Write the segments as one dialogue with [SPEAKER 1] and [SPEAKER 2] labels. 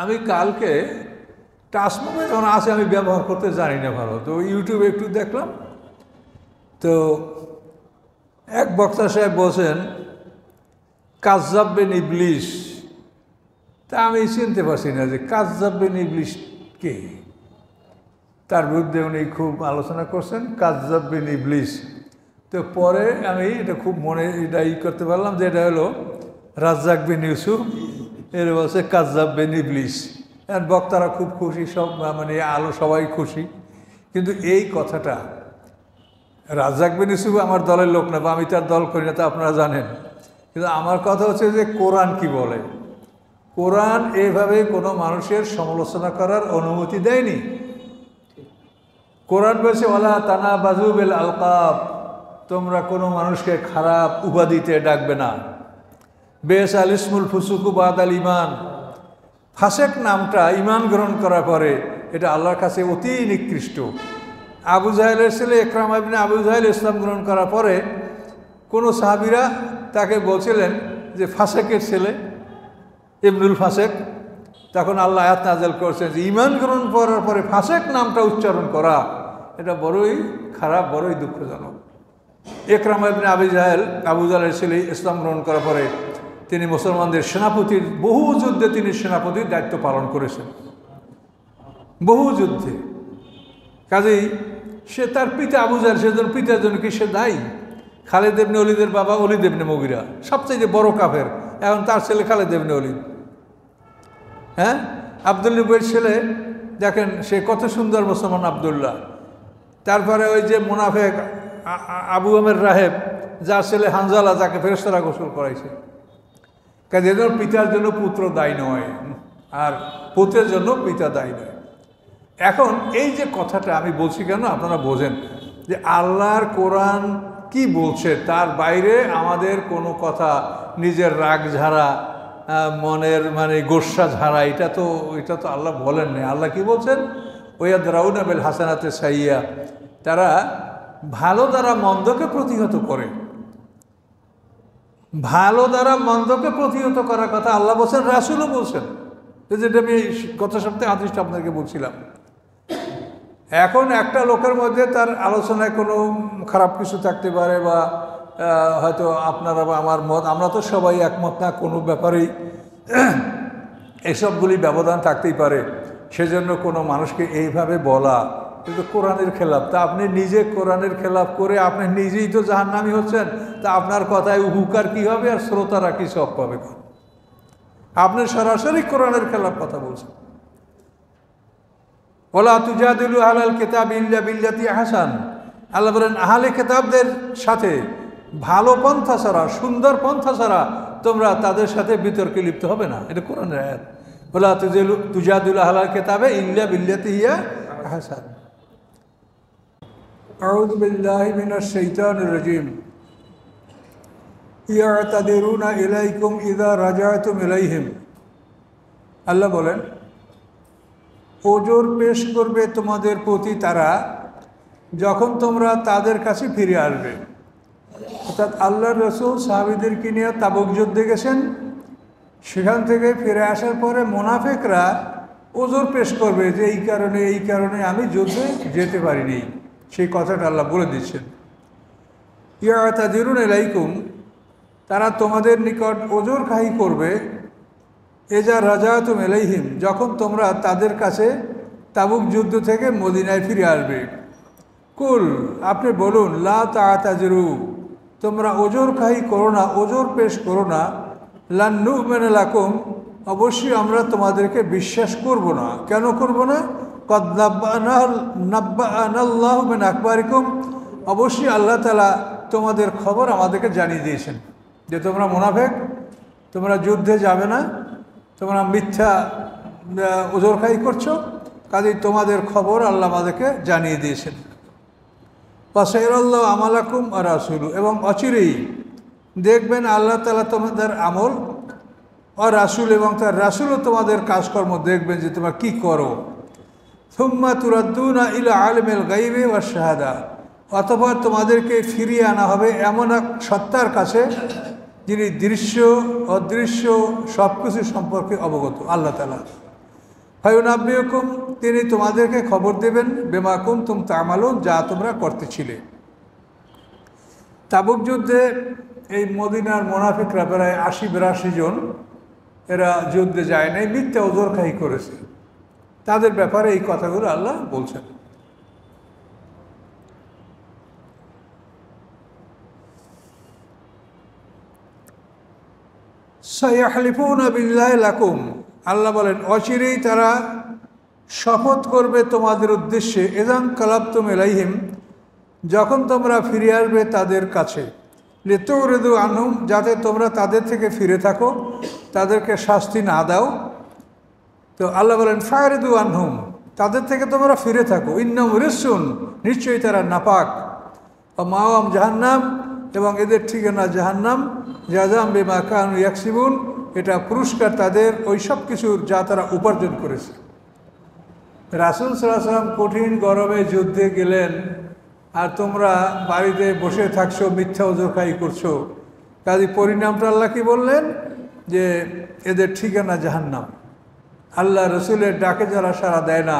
[SPEAKER 1] আমি কালকে touch mobile যখন আছে আমি ব্যবহার করতে জানি না ভালো, তো ইউটিউবে একটু দেখলাম। তো এক বক্তা সাহেব বলছেন কাজ্জাব বিন ইবলিস। তা আমি চিনতে পারছি না যে কাজ্জাব বিন ইবলিস কে। তার বিরুদ্ধে উনি খুব আলোচনা করছেন, কাজ্জাব বিন ইবলিস। তো পরে আমি এটা খুব মনে এটা করতে পারলাম যে এটা হলো রাজ্জাক বিন ইউসুফ, এর বলছে কাজ্জাব বিন ইবলিস। বক্তারা খুব খুশি, সব মানে সবাই খুশি। কিন্তু এই কথাটা রাজ্জাক বিন ইউসুফ আমার দলের লোক না, বা আমি তার দল করি না, তা আপনারা জানেন। কিন্তু আমার কথা হচ্ছে যে কোরআন কি বলে। কোরআন এইভাবে কোনো মানুষের সমালোচনা করার অনুমতি দেয়নি। কোরআন বলছে ওয়ালা তানাবাজু বিল আলকাব, তোমরা কোনো মানুষকে খারাপ উপাধিতে ডাকবে না। বেস আল ইসমুল ফুসুকু বাদাল ইমান, ফাসেক নামটা ইমান গ্রহণ করার পরে এটা আল্লাহর কাছে অতি নিকৃষ্ট। আবু জাহেলের ছেলে ইকরামা ইবনে আবু জাহেল ইসলাম গ্রহণ করার পরে কোনো সাহাবীরা তাকে বলছিলেন যে ফাসেকের ছেলে, ইবনুল ফাসেক। তখন আল্লাহ আয়াত নাযিল করছেন যে ঈমান গ্রহণ করার পরে ফাসেক নামটা উচ্চারণ করা এটা বড়ই খারাপ, বড়ই দুঃখজনক। ইকরামা ইবনে আবু জাহেলের ছেলে ইসলাম গ্রহণ করার পরে তিনি মুসলমানদের সেনাপতির, বহু যুদ্ধে তিনি সেনাপতির দায়িত্ব পালন করেছেন, বহু যুদ্ধে। কাজেই সে তার পিতা আবু জাহেল, সেজন্য পিতার জন্য কি সে দায়ী? খালিদ ইবনে ওলীদের বাবা ওলীদ ইবনে মুগীরা সবচেয়ে বড় কাফের, এখন তার ছেলে খালিদ ইবনে ওলীদ। হ্যাঁ, আব্দুল নবীর ছেলে দেখেন সে কত সুন্দর মুসলমান আবদুল্লাহ। তারপরে ওই যে মুনাফেক আবু আমের রাহেব, যার ছেলে হানজালা, যাকে ফেরেশতারা গোসল করাইছে। কাজে এদের পিতার জন্য পুত্র দায়ী নয়, আর পুত্রের জন্য পিতা দায়ী নয়। এখন এই যে কথাটা আমি বলছি কেন আপনারা বোঝেন যে আল্লাহর কোরআন কি বলছে, তার বাইরে আমাদের কোনো কথা নিজের রাগ ঝাড়া, মনের মানে গোস্বা ঝাড়া, এটা তো আল্লাহ বলেন না। আল্লাহ কি বলছেন? ওয়ায়াদরাউনা বিল হাসানাতে সাইয়্যা, তারা ভালো দ্বারা মন্দকে প্রতিহত করে। ভালো দ্বারা মন্দকে প্রতিহত করার কথা আল্লাহ বলছেন, রাসূলও বলছেন, যেটা আমি গত সপ্তাহে হাদিসটা আপনাকে বলছিলাম। এখন একটা লোকের মধ্যে তার আলোচনায় কোনো খারাপ কিছু থাকতে পারে, বা হয়তো আপনারা বা আমার মত, আমরা তো সবাই একমত না কোনো ব্যাপারেই, এসবগুলি ব্যবধান থাকতেই পারে। সেজন্য কোনো মানুষকে এইভাবে বলা কিন্তু কোরআনের খেলাফ। তা আপনি নিজে কোরআনের খেলাফ করে আপনি নিজেই তো জাহান্নামী হচ্ছেন, তা আপনার কথায় হুকার কি হবে আর শ্রোতারা কি সব পাবে? আপনি সরাসরি কোরআনের খেলাফ কথা বলছেন। ওয়ালা তুজাদিলু আহলাল কিতাবি ইল্লা বিল্লাতি আহসান, আল্লাহ বলেন আহলে কিতাবদের সাথে ভালো পন্থা ছাড়া, সুন্দর পন্থা ছাড়া তোমরা তাদের সাথে বিতর্কে লিপ্ত হবে না। এটা কোরআনের আয়াত। ওয়ালা তুজাদিলু আহলাল কিতাবি ইল্লা বিল্লাতি হিয়া আহসান। আউযু বিল্লাহি মিনাশ শাইতানির রাজীম। ইয়াতাদিরুনা ইলাইকুম ইযা রাজাতুম ইলাইহিম, আল্লাহ বলেন ওজর পেশ করবে তোমাদের প্রতি তারা যখন তোমরা তাদের কাছে ফিরে আসবে। অর্থাৎ আল্লাহর রাসূল সাহাবীদেরকে নিয়ে তাবুক যুদ্ধে গেছেন, সেখান থেকে ফিরে আসার পরে মুনাফিকরা ওজর পেশ করবে যে এই কারণে আমি যুদ্ধে যেতে পারিনি। সেই কথাটা আল্লাহ বলে দিচ্ছেন। ইয়াতাদিরুনা ইলাইকুম, তারা তোমাদের নিকট ওজর খাহি করবে এজা রাজাতুম ইলাইহিম, যখন তোমরা তাদের কাছে তাবুক যুদ্ধ থেকে মদিনায় ফিরে আসবে। কুল, আপনি বলুন, লা তা'তাযিরু, তোমরা ওজর খাহি করো না, ওজর পেশ করো না। লান নু'মিনা লাকুম, অবশ্যই আমরা তোমাদেরকে বিশ্বাস করব না। কেন করব না? কদ নাব্বা'নাল্লাহু মিন আখবারিকুম, অবশ্যই আল্লাহ তাআলা তোমাদের খবর আমাদেরকে জানিয়ে দিয়েছেন যে তোমরা মুনাফিক, তোমরা যুদ্ধে যাবে না, তোমরা মিথ্যা ওজরখাই করছো, কাজেই তোমাদের খবর আল্লাহ আমাদেরকে জানিয়ে দিয়েছেন। ওয়াসাইরাল্লাহু আমালাকুম ওয়া রাসূলু, এবং অচিরেই দেখবেন আল্লাহ তাআলা তোমাদের আমল, আর রাসূল এবং তার রাসূলও তোমাদের কাজকর্ম দেখবেন যে তোমরা কি করো। সুম্মা তুরাদ্দুনা ইলা আলিমিল গায়বি ওয়াশ শাহাদা, অতঃপর তোমাদেরকে ফিরিয়ে আনা হবে এমন এক সত্তার কাছে যিনি দৃশ্য অদৃশ্য সব কিছু সম্পর্কে অবগত, আল্লাহ তাআলা। ফায়ুনাব্বিউকুম, তিনি তোমাদেরকে খবর দেবেন, বিমা কুনতুম তা'মালুন, যা তোমরা করতেছিলে। তাবুক যুদ্ধে এই মদিনার মুনাফিকরা প্রায় ৮০-৮২ জন, এরা যুদ্ধে যায় নাই, মিথ্যা ওজরখাহি করেছে। তাদের ব্যাপারে এই কথাগুলো আল্লাহ বলছেন। সায়াহলিফুনা বিল্লাহি লাকুম, আল্লাহ বলেন অচিরেই তারা শপথ করবে তোমাদের উদ্দেশ্যে, ইযান কালাবতুম ইলাইহিম, যখন তোমরা ফিরে আসবে তাদের কাছে, লিতুরিদু আনহুম, যাতে তোমরা তাদের থেকে ফিরে থাকো, তাদেরকে শাস্তি না দাও। তো আল্লাহ বলেন ফারিদু আনহুম, তাদের থেকে তোমরা ফিরে থাকো, ইন্নাহুম রিজসুন, নিশ্চয়ই তারা নাপাক, ও মাওয়াম জাহান্নাম, এবং এদের ঠিকানা জাহান্নাম, জাযাম বিমা কানু ইয়াকসিবুন, এটা পুরস্কার তাদের ওই সব কিছুর যা তারা উপার্জন করেছে। রাসূল সাল্লাল্লাহু আলাইহি ওয়াসাল্লাম কঠিন গরমে যুদ্ধে গেলেন, আর তোমরা বাড়িতে বসে থাকছো, মিথ্যা ওজরখাই করছো। কাজে পরিণামটা আল্লাহ কি বললেন, যে এদের ঠিকানা জাহান্নাম। আল্লাহ রসুলের ডাকে যারা সাড়া দেয় না,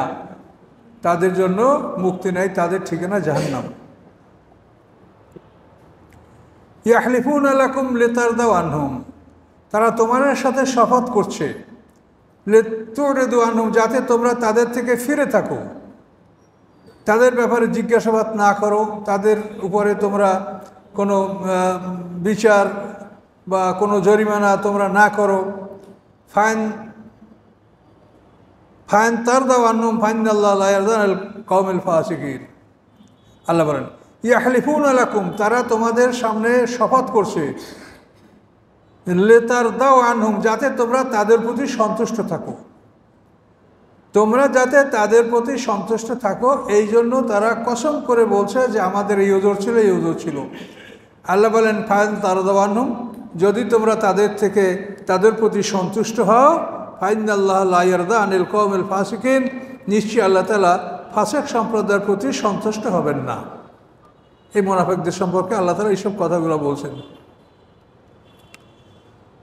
[SPEAKER 1] তাদের জন্য মুক্তি নাই, তাদের ঠিকানা জাহান্নাম। ইয়াহলিফুনা লাকুম লিতারদাউ আনহুম, তারা তোমাদের সাথে শপথ করছে, লিতুরিদু আনহুম, যাতে তোমরা তাদের থেকে ফিরে থাকো, তাদের ব্যাপারে জিজ্ঞাসাবাদ না করো, তাদের উপরে তোমরা কোনো বিচার বা কোনো জরিমানা তোমরা না করো। ফাইন তারদাউ আনহুম ফাইনাল্লাহা লা ইয়ারদাল কওমিল ফাসিকিন। আল্লাহ বলেন ইয়াহলিফুনা লাকুম, তারা তোমাদের সামনে শপথ করছে, লিতারদাউ আনহুম, যাতে তোমরা তাদের প্রতি সন্তুষ্ট থাকো, তোমরা যাতে তাদের প্রতি সন্তুষ্ট থাকো, এই জন্য তারা কসম করে বলছে যে আমাদের এই ওজর ছিল, এই ওজর ছিল। আল্লাহ বলেন ফাইন তারদাউ আনহুম, যদি তোমরা তাদের প্রতি সন্তুষ্ট হও, ফাইনাল্লাহা লা ইয়ারদা আনিল কওমিল ফাসিকিন, নিশ্চয়ই আল্লাহ তাআলা ফাসিক সম্প্রদায়ের প্রতি সন্তুষ্ট হবেন না। এই মুনাফিকদের সম্পর্কে আল্লাহ তাআলা এইসব কথাগুলো বলছেন।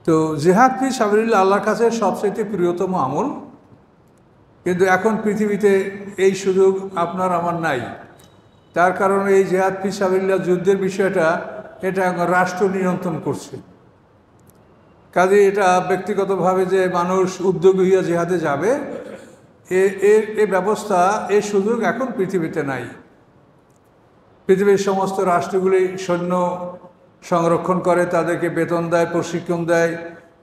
[SPEAKER 1] তো জিহাদ ফি সাবিলিল্লাহ আল্লাহর কাছে সবচেয়ে প্রিয়তম আমল, কিন্তু এখন পৃথিবীতে এই সুযোগ আপনার আমার নাই। তার কারণে এই জিহাদ ফি সাবিলিল্লাহ যুদ্ধের বিষয়টা, এটা রাষ্ট্র নিয়ন্ত্রণ করছে। কাজে এটা ব্যক্তিগতভাবে যে মানুষ উদ্যোগী হইয়া জিহাদে যাবে, এই ব্যবস্থা, এই সুযোগ এখন পৃথিবীতে নাই। পৃথিবীর সমস্ত রাষ্ট্রগুলি সৈন্য সংরক্ষণ করে, তাদেরকে বেতন দেয়, প্রশিক্ষণ দেয়,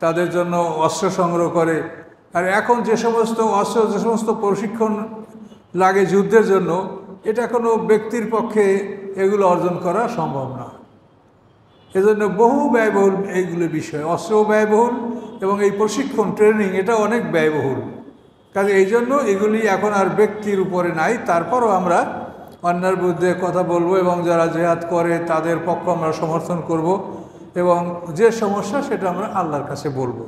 [SPEAKER 1] তাদের জন্য অস্ত্র সংগ্রহ করে। আর এখন যে সমস্ত অস্ত্র, যে সমস্ত প্রশিক্ষণ লাগে যুদ্ধের জন্য, এটা কোনো ব্যক্তির পক্ষে এগুলো অর্জন করা সম্ভব না। এজন্য বহু ব্যয়বহুল এইগুলো বিষয়, অস্ত্রও ব্যয়বহুল এবং এই প্রশিক্ষণ ট্রেনিং এটা অনেক ব্যয়বহুল। কাজে এই জন্য এগুলি এখন আর ব্যক্তির উপরে নাই। তারপরও আমরা অন্যার বিরুদ্ধে কথা বলবো এবং যারা জিহাদ করে তাদের পক্ষ আমরা সমর্থন করব, এবং যে সমস্যা সেটা আমরা আল্লাহর কাছে বলবো।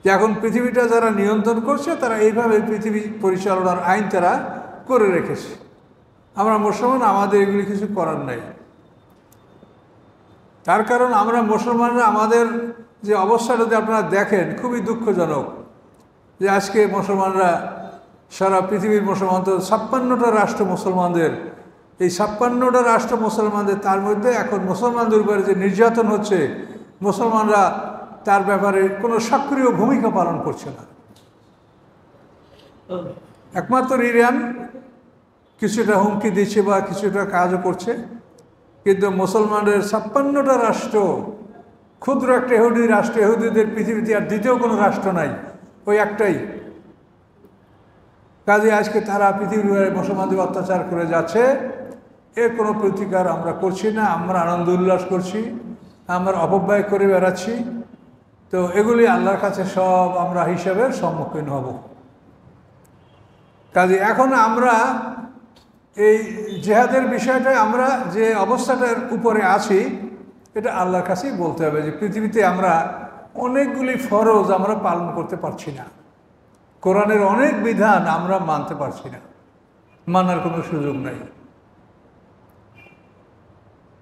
[SPEAKER 1] যে এখন পৃথিবীটা যারা নিয়ন্ত্রণ করছে, তারা এইভাবে পৃথিবী পরিচালনার আইন তারা করে রেখেছে। আমরা মুসলমান, আমাদের এগুলি কিছু করার নাই। তার কারণ আমরা মুসলমানরা, আমাদের যে অবস্থাটা যদি আপনারা দেখেন, খুবই দুঃখজনক যে আজকে মুসলমানরা, সারা পৃথিবীর মুসলমান, তো 56টা রাষ্ট্র মুসলমানদের, এই 56টা রাষ্ট্র মুসলমানদের, তার মধ্যে এখন মুসলমানদের উপরে যে নির্যাতন হচ্ছে, মুসলমানরা তার ব্যাপারে কোনো সক্রিয় ভূমিকা পালন করছে না। একমাত্র ইরান কিছুটা হুমকি দিচ্ছে বা কিছুটা কাজও করছে, কিন্তু মুসলমানদের 56টা রাষ্ট্র, ক্ষুদ্র একটা ইহুদি রাষ্ট্র, ইহুদিদের পৃথিবীতে আর দ্বিতীয় কোনো রাষ্ট্র নাই, ওই একটাই। কাজে আজকে তারা পৃথিবীর মুসলমানদের অত্যাচার করে যাচ্ছে, এর কোনো প্রতিকার আমরা করছি না। আমরা আনন্দ উল্লাস করছি, আমরা অপব্যয় করে বেড়াচ্ছি। তো এগুলি আল্লাহর কাছে সব আমরা হিসাবের সম্মুখীন হব। কাজে এখন আমরা এই জিহাদের বিষয়টা, আমরা যে অবস্থাটার উপরে আছি, এটা আল্লাহর কাছেই বলতে হবে যে পৃথিবীতে আমরা অনেকগুলি ফরজ আমরা পালন করতে পারছি না, কোরআনের অনেক বিধান আমরা মানতে পারছি না, মানার কোনো সুযোগ নাই।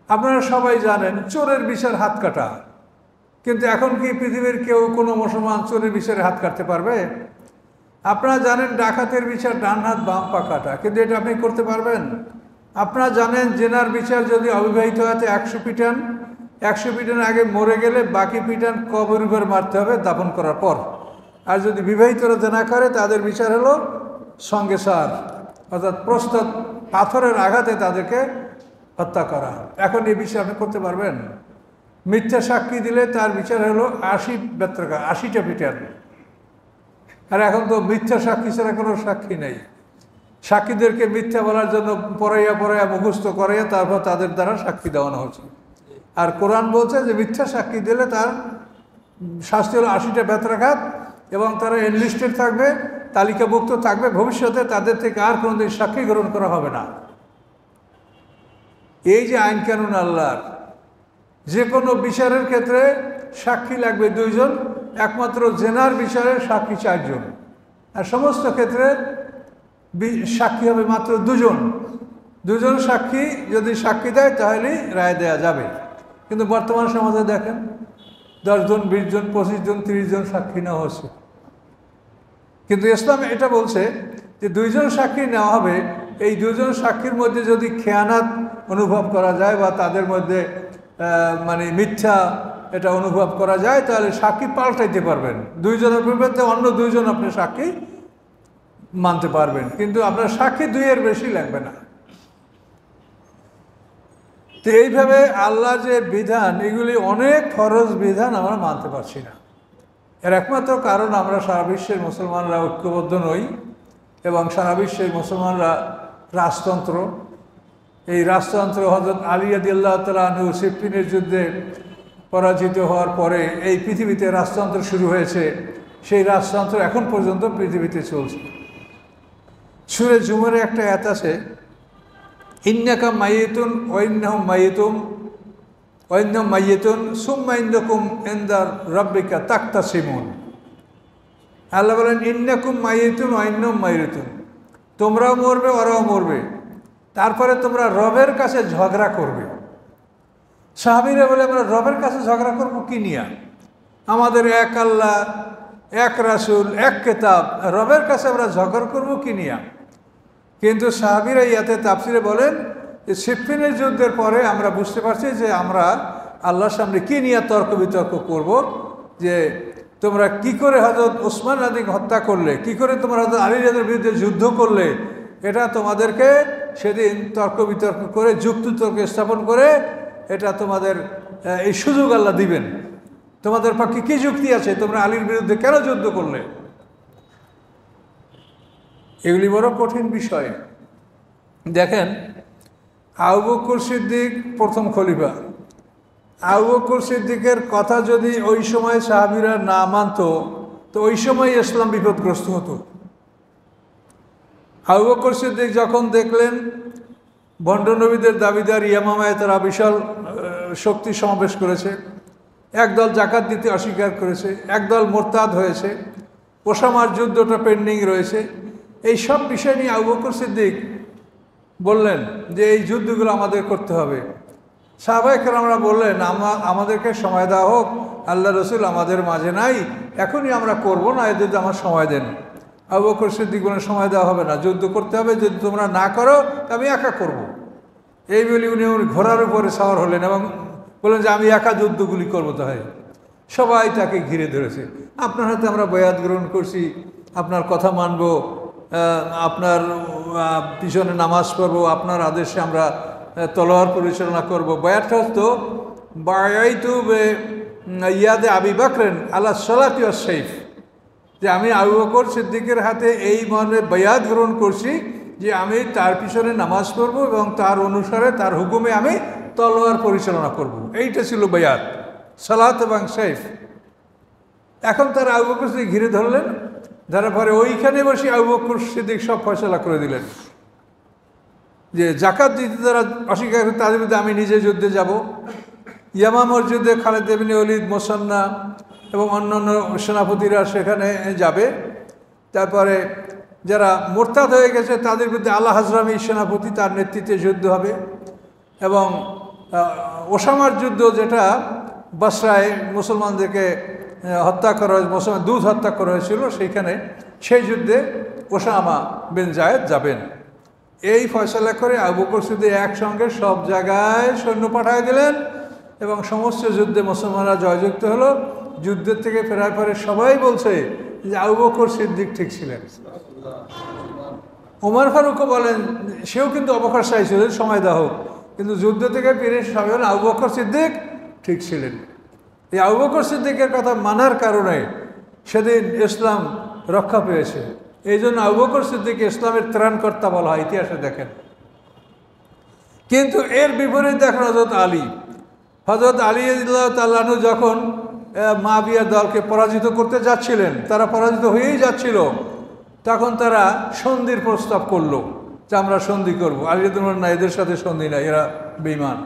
[SPEAKER 1] আপনারা সবাই জানেন চোরের বিচার হাত কাটা, কিন্তু এখন কি পৃথিবীর কেউ কোনো মুসলমান চোরের বিচারে হাত কাটতে পারবে? আপনারা জানেন ডাকাতের বিচার ডান হাত বাম পা কাটা, কিন্তু এটা আপনি করতে পারবেন? আপনারা জানেন জেনার বিচার যদি অবিবাহিত হাতে 100 পিটান, 100 পিটান আগে মরে গেলে বাকি পিটান কবর উপর মারতে হবে দাফন করার পর। আর যদি বিবাহিতরা জেনা করে তাদের বিচার হলো সঙ্গে সার, অর্থাৎ প্রস্তুত পাথরের আঘাতে তাদেরকে হত্যা করা। এখন এই বিচার আপনি করতে পারবেন? মিথ্যা সাক্ষী দিলে তার বিচার হলো 80 বেত্রকা, 80টা পিটান। আর এখন তো মিথ্যা সাক্ষী ছাড়া কোনো সাক্ষী নেই। সাক্ষীদেরকে মিথ্যা বলার জন্য পড়াইয়া মুখস্থ করাইয়া তারপর তাদের দ্বারা সাক্ষী দেওয়ানো হচ্ছে। আর কোরআন বলছে যে মিথ্যা সাক্ষী দিলে তার শাস্তি হলো 80টা বেত্রাঘাত, এবং তারা এনলিস্টেড থাকবে, তালিকাভুক্ত থাকবে, ভবিষ্যতে তাদের থেকে আর কোনোদিন সাক্ষী গ্রহণ করা হবে না। এই যে আইন কানুন আল্লাহর, যে কোনো বিচারের ক্ষেত্রে সাক্ষী লাগবে 2 জন, একমাত্র জেনার বিচারে সাক্ষী 4 জন, আর সমস্ত ক্ষেত্রে সাক্ষী হবে মাত্র 2 জন। 2 জন সাক্ষী যদি সাক্ষী দেয় তাহলেই রায় দেয়া যাবে। কিন্তু বর্তমান সমাজে দেখেন 10 জন, 20 জন, 25 জন, 30 জন সাক্ষী নেওয়া হচ্ছে। কিন্তু ইসলাম এটা বলছে যে 2 জন সাক্ষী নেওয়া হবে। এই 2 জন সাক্ষীর মধ্যে যদি খেয়ানাত অনুভব করা যায় বা তাদের মধ্যে মানে মিথ্যা এটা অনুভব করা যায়, তাহলে সাক্ষী পাল্টাইতে পারবেন। 2 জনের পরিবর্তে অন্য 2 জন আপনি সাক্ষী মানতে পারবেন, কিন্তু আপনার সাক্ষী 2 এর বেশি লাগবে না। তো এইভাবে আল্লাহ যে বিধান, এগুলি অনেক ফরজ বিধান আমরা মানতে পারছি না। এর একমাত্র কারণ আমরা সারা বিশ্বের মুসলমানরা ঐক্যবদ্ধ নই, এবং সারা বিশ্বের মুসলমানরা রাজতন্ত্র, এই রাজতন্ত্র হযরত আলী রাদিয়াল্লাহু তাআলা আনহু সিফফিনের যুদ্ধে পরাজিত হওয়ার পরে এই পৃথিবীতে রাজতন্ত্র শুরু হয়েছে। সেই রাজতন্ত্র এখন পর্যন্ত পৃথিবীতে চলছে। সূরা জুমারে একটা আয়াত আছে, ইন্নাকা মাইয়িতুন ওয়া ইন্নাহুম মাইয়িতুন ওয়া ইন্নাহুম মাইয়িতুন সুম্মা ইন্নাকুম ইনদা রাব্বিকা তাকতাসিমুন। আল্লাহ বলেন ইন্নাকুম মাইয়িতুন ওয়া ইন্নাহুম মাইয়িতুন, তোমরাও মরবে ওরাও মরবে, তারপরে তোমরা রবের কাছে ঝগড়া করবে। সাহাবীরা বলে আমরা রবের কাছে ঝগড়া করবো কি নিয়া? আমাদের এক আল্লাহ, এক রাসূল, এক কিতাব, রবের কাছে আমরা ঝগড়া করবো কি নিয়া? কিন্তু সাহাবীরা ইয়াতে তাফসিরে বলেন যে সিফফিনের যুদ্ধের পরে আমরা বুঝতে পারছি যে আমরা আল্লাহর সামনে কি নিয়ে তর্ক বিতর্ক করব, যে তোমরা কি করে হযরত ওসমান রাদিকে হত্যা করলে, কি করে তোমরা হযরত আলী রাদির বিরুদ্ধে যুদ্ধ করলে, এটা তোমাদেরকে সেদিন তর্ক বিতর্ক করে যুক্তিতর্ক স্থাপন করে এটা তোমাদের এই সুযোগ আল্লাহ দিবেন। তোমাদের পক্ষে কি যুক্তি আছে, তোমরা আলীর বিরুদ্ধে কেন যুদ্ধ করলে? এগুলি বড় কঠিন বিষয়। দেখেন, আবু বকর সিদ্দিক প্রথম খলিফা। আবু বকর সিদ্দিকের কথা যদি ওই সময় সাহাবীরা না মানত, তো ওই সময় ইসলাম বিপদগ্রস্ত হতো। আবু বকর সিদ্দিক যখন দেখলেন ভণ্ড নবীদের দাবিদার ইয়ামামায় তারা বিশাল শক্তি সমাবেশ করেছে, একদল জাকাত দিতে অস্বীকার করেছে, একদল মোরতাদ হয়েছে, ওসামার যুদ্ধটা পেন্ডিং রয়েছে, এই সব বিষয় নিয়ে আবু বকর সিদ্দিক বললেন যে এই যুদ্ধগুলো আমাদের করতে হবে। সাহাবায়ে কেরামরা বললেন আমাদেরকে সময় দেওয়া হোক, আল্লাহ রসুল আমাদের মাঝে নাই, এখনই আমরা করব না, এদের আমার সময় দেন। আবু বকর সিদ্দিক বলেন সময় দেওয়া হবে না, যুদ্ধ করতে হবে, যদি তোমরা না করো আমি একা করব। এই বলে উনি ঘোড়ার উপরে সওয়ার হলেন এবং বললেন যে আমি একা যুদ্ধগুলি করবো। তাই সবাই তাকে ঘিরে ধরেছে, আপনার হাতে আমরা বয়াত গ্রহণ করছি, আপনার কথা মানব, আপনার পিছনে নামাজ পড়বো, আপনার আদেশে আমরা তলোয়ার পরিচালনা করব। বয়াতটা হতো বায়াইতু ইয়াদে আবি বকর আলা সালাতি ওয়াস সাইফ, যে আমি আবু বকর সিদ্দিকের হাতে এই মর্মে বয়াত গ্রহণ করছি যে আমি তার পিছনে নামাজ পড়ব এবং তার অনুসারে তার হুকুমে আমি তলোয়ার পরিচালনা করব। এইটা ছিল বয়াত, সালাত এবং সাইফ। এখন তারা আবু বকর সিদ্দিক ঘিরে ধরলেন, ধরার পরে ওইখানে বসে আবু বকর সিদ্দিক সব ফয়সালা করে দিলেন যে জাকাত দিতে যারা অস্বীকার করে তাদের বিরুদ্ধে আমি নিজে যুদ্ধে যাব। ইয়ামামার যুদ্ধে খালিদ ইবনে ওলীদ, মুসান্না এবং অন্যান্য সেনাপতিরা সেখানে যাবে। তারপরে যারা মোরতাদ হয়ে গেছে তাদের বিরুদ্ধে আলা হাজরামি সেনাপতি, তার নেতৃত্বে যুদ্ধ হবে। এবং ওসামার যুদ্ধ যেটা বসরায় মুসলমানদেরকে হত্যা করা হয়েছে, মুসলমান দুধ হত্যা করা হয়েছিল, সেইখানে সেই যুদ্ধে ওসামা বিন জায়েদ যাবেন। এই ফয়সালা করে আবু বকর সিদ্দিক একসঙ্গে সব জায়গায় সৈন্য পাঠিয়ে দিলেন এবং সমস্ত যুদ্ধে মুসলমানরা জয়যুক্ত হলো। যুদ্ধের থেকে ফেরার পরে সবাই বলছে যে আবু বকর সিদ্দিক ঠিক ছিলেন। ওমর ফারুকও বলেন, সেও কিন্তু অবকাশ চাইছিলেন সময় দাও, কিন্তু যুদ্ধ থেকে ফিরে সবাই বলেন আবু বকর সিদ্দিক ঠিক ছিলেন। এই আবু বকর সিদ্দিকের কথা মানার কারণে সেদিন ইসলাম রক্ষা পেয়েছে। এই জন্য আবু বকর সিদ্দিক ইসলামের ত্রাণকর্তা বলা হয়, ইতিহাসে দেখেন। কিন্তু এর বিপরীত দেখেন হযরত আলী রাদিয়াল্লাহু তাআলা আনহু যখন মুআবিয়ার দলকে পরাজিত করতে যাচ্ছিলেন, তারা পরাজিত হয়েই যাচ্ছিল, তখন তারা সন্ধির প্রস্তাব করলো যে আমরা সন্ধি করবো। আলী রাদিয়াল্লাহু না, এদের সাথে সন্ধি না, এরা বেঈমান।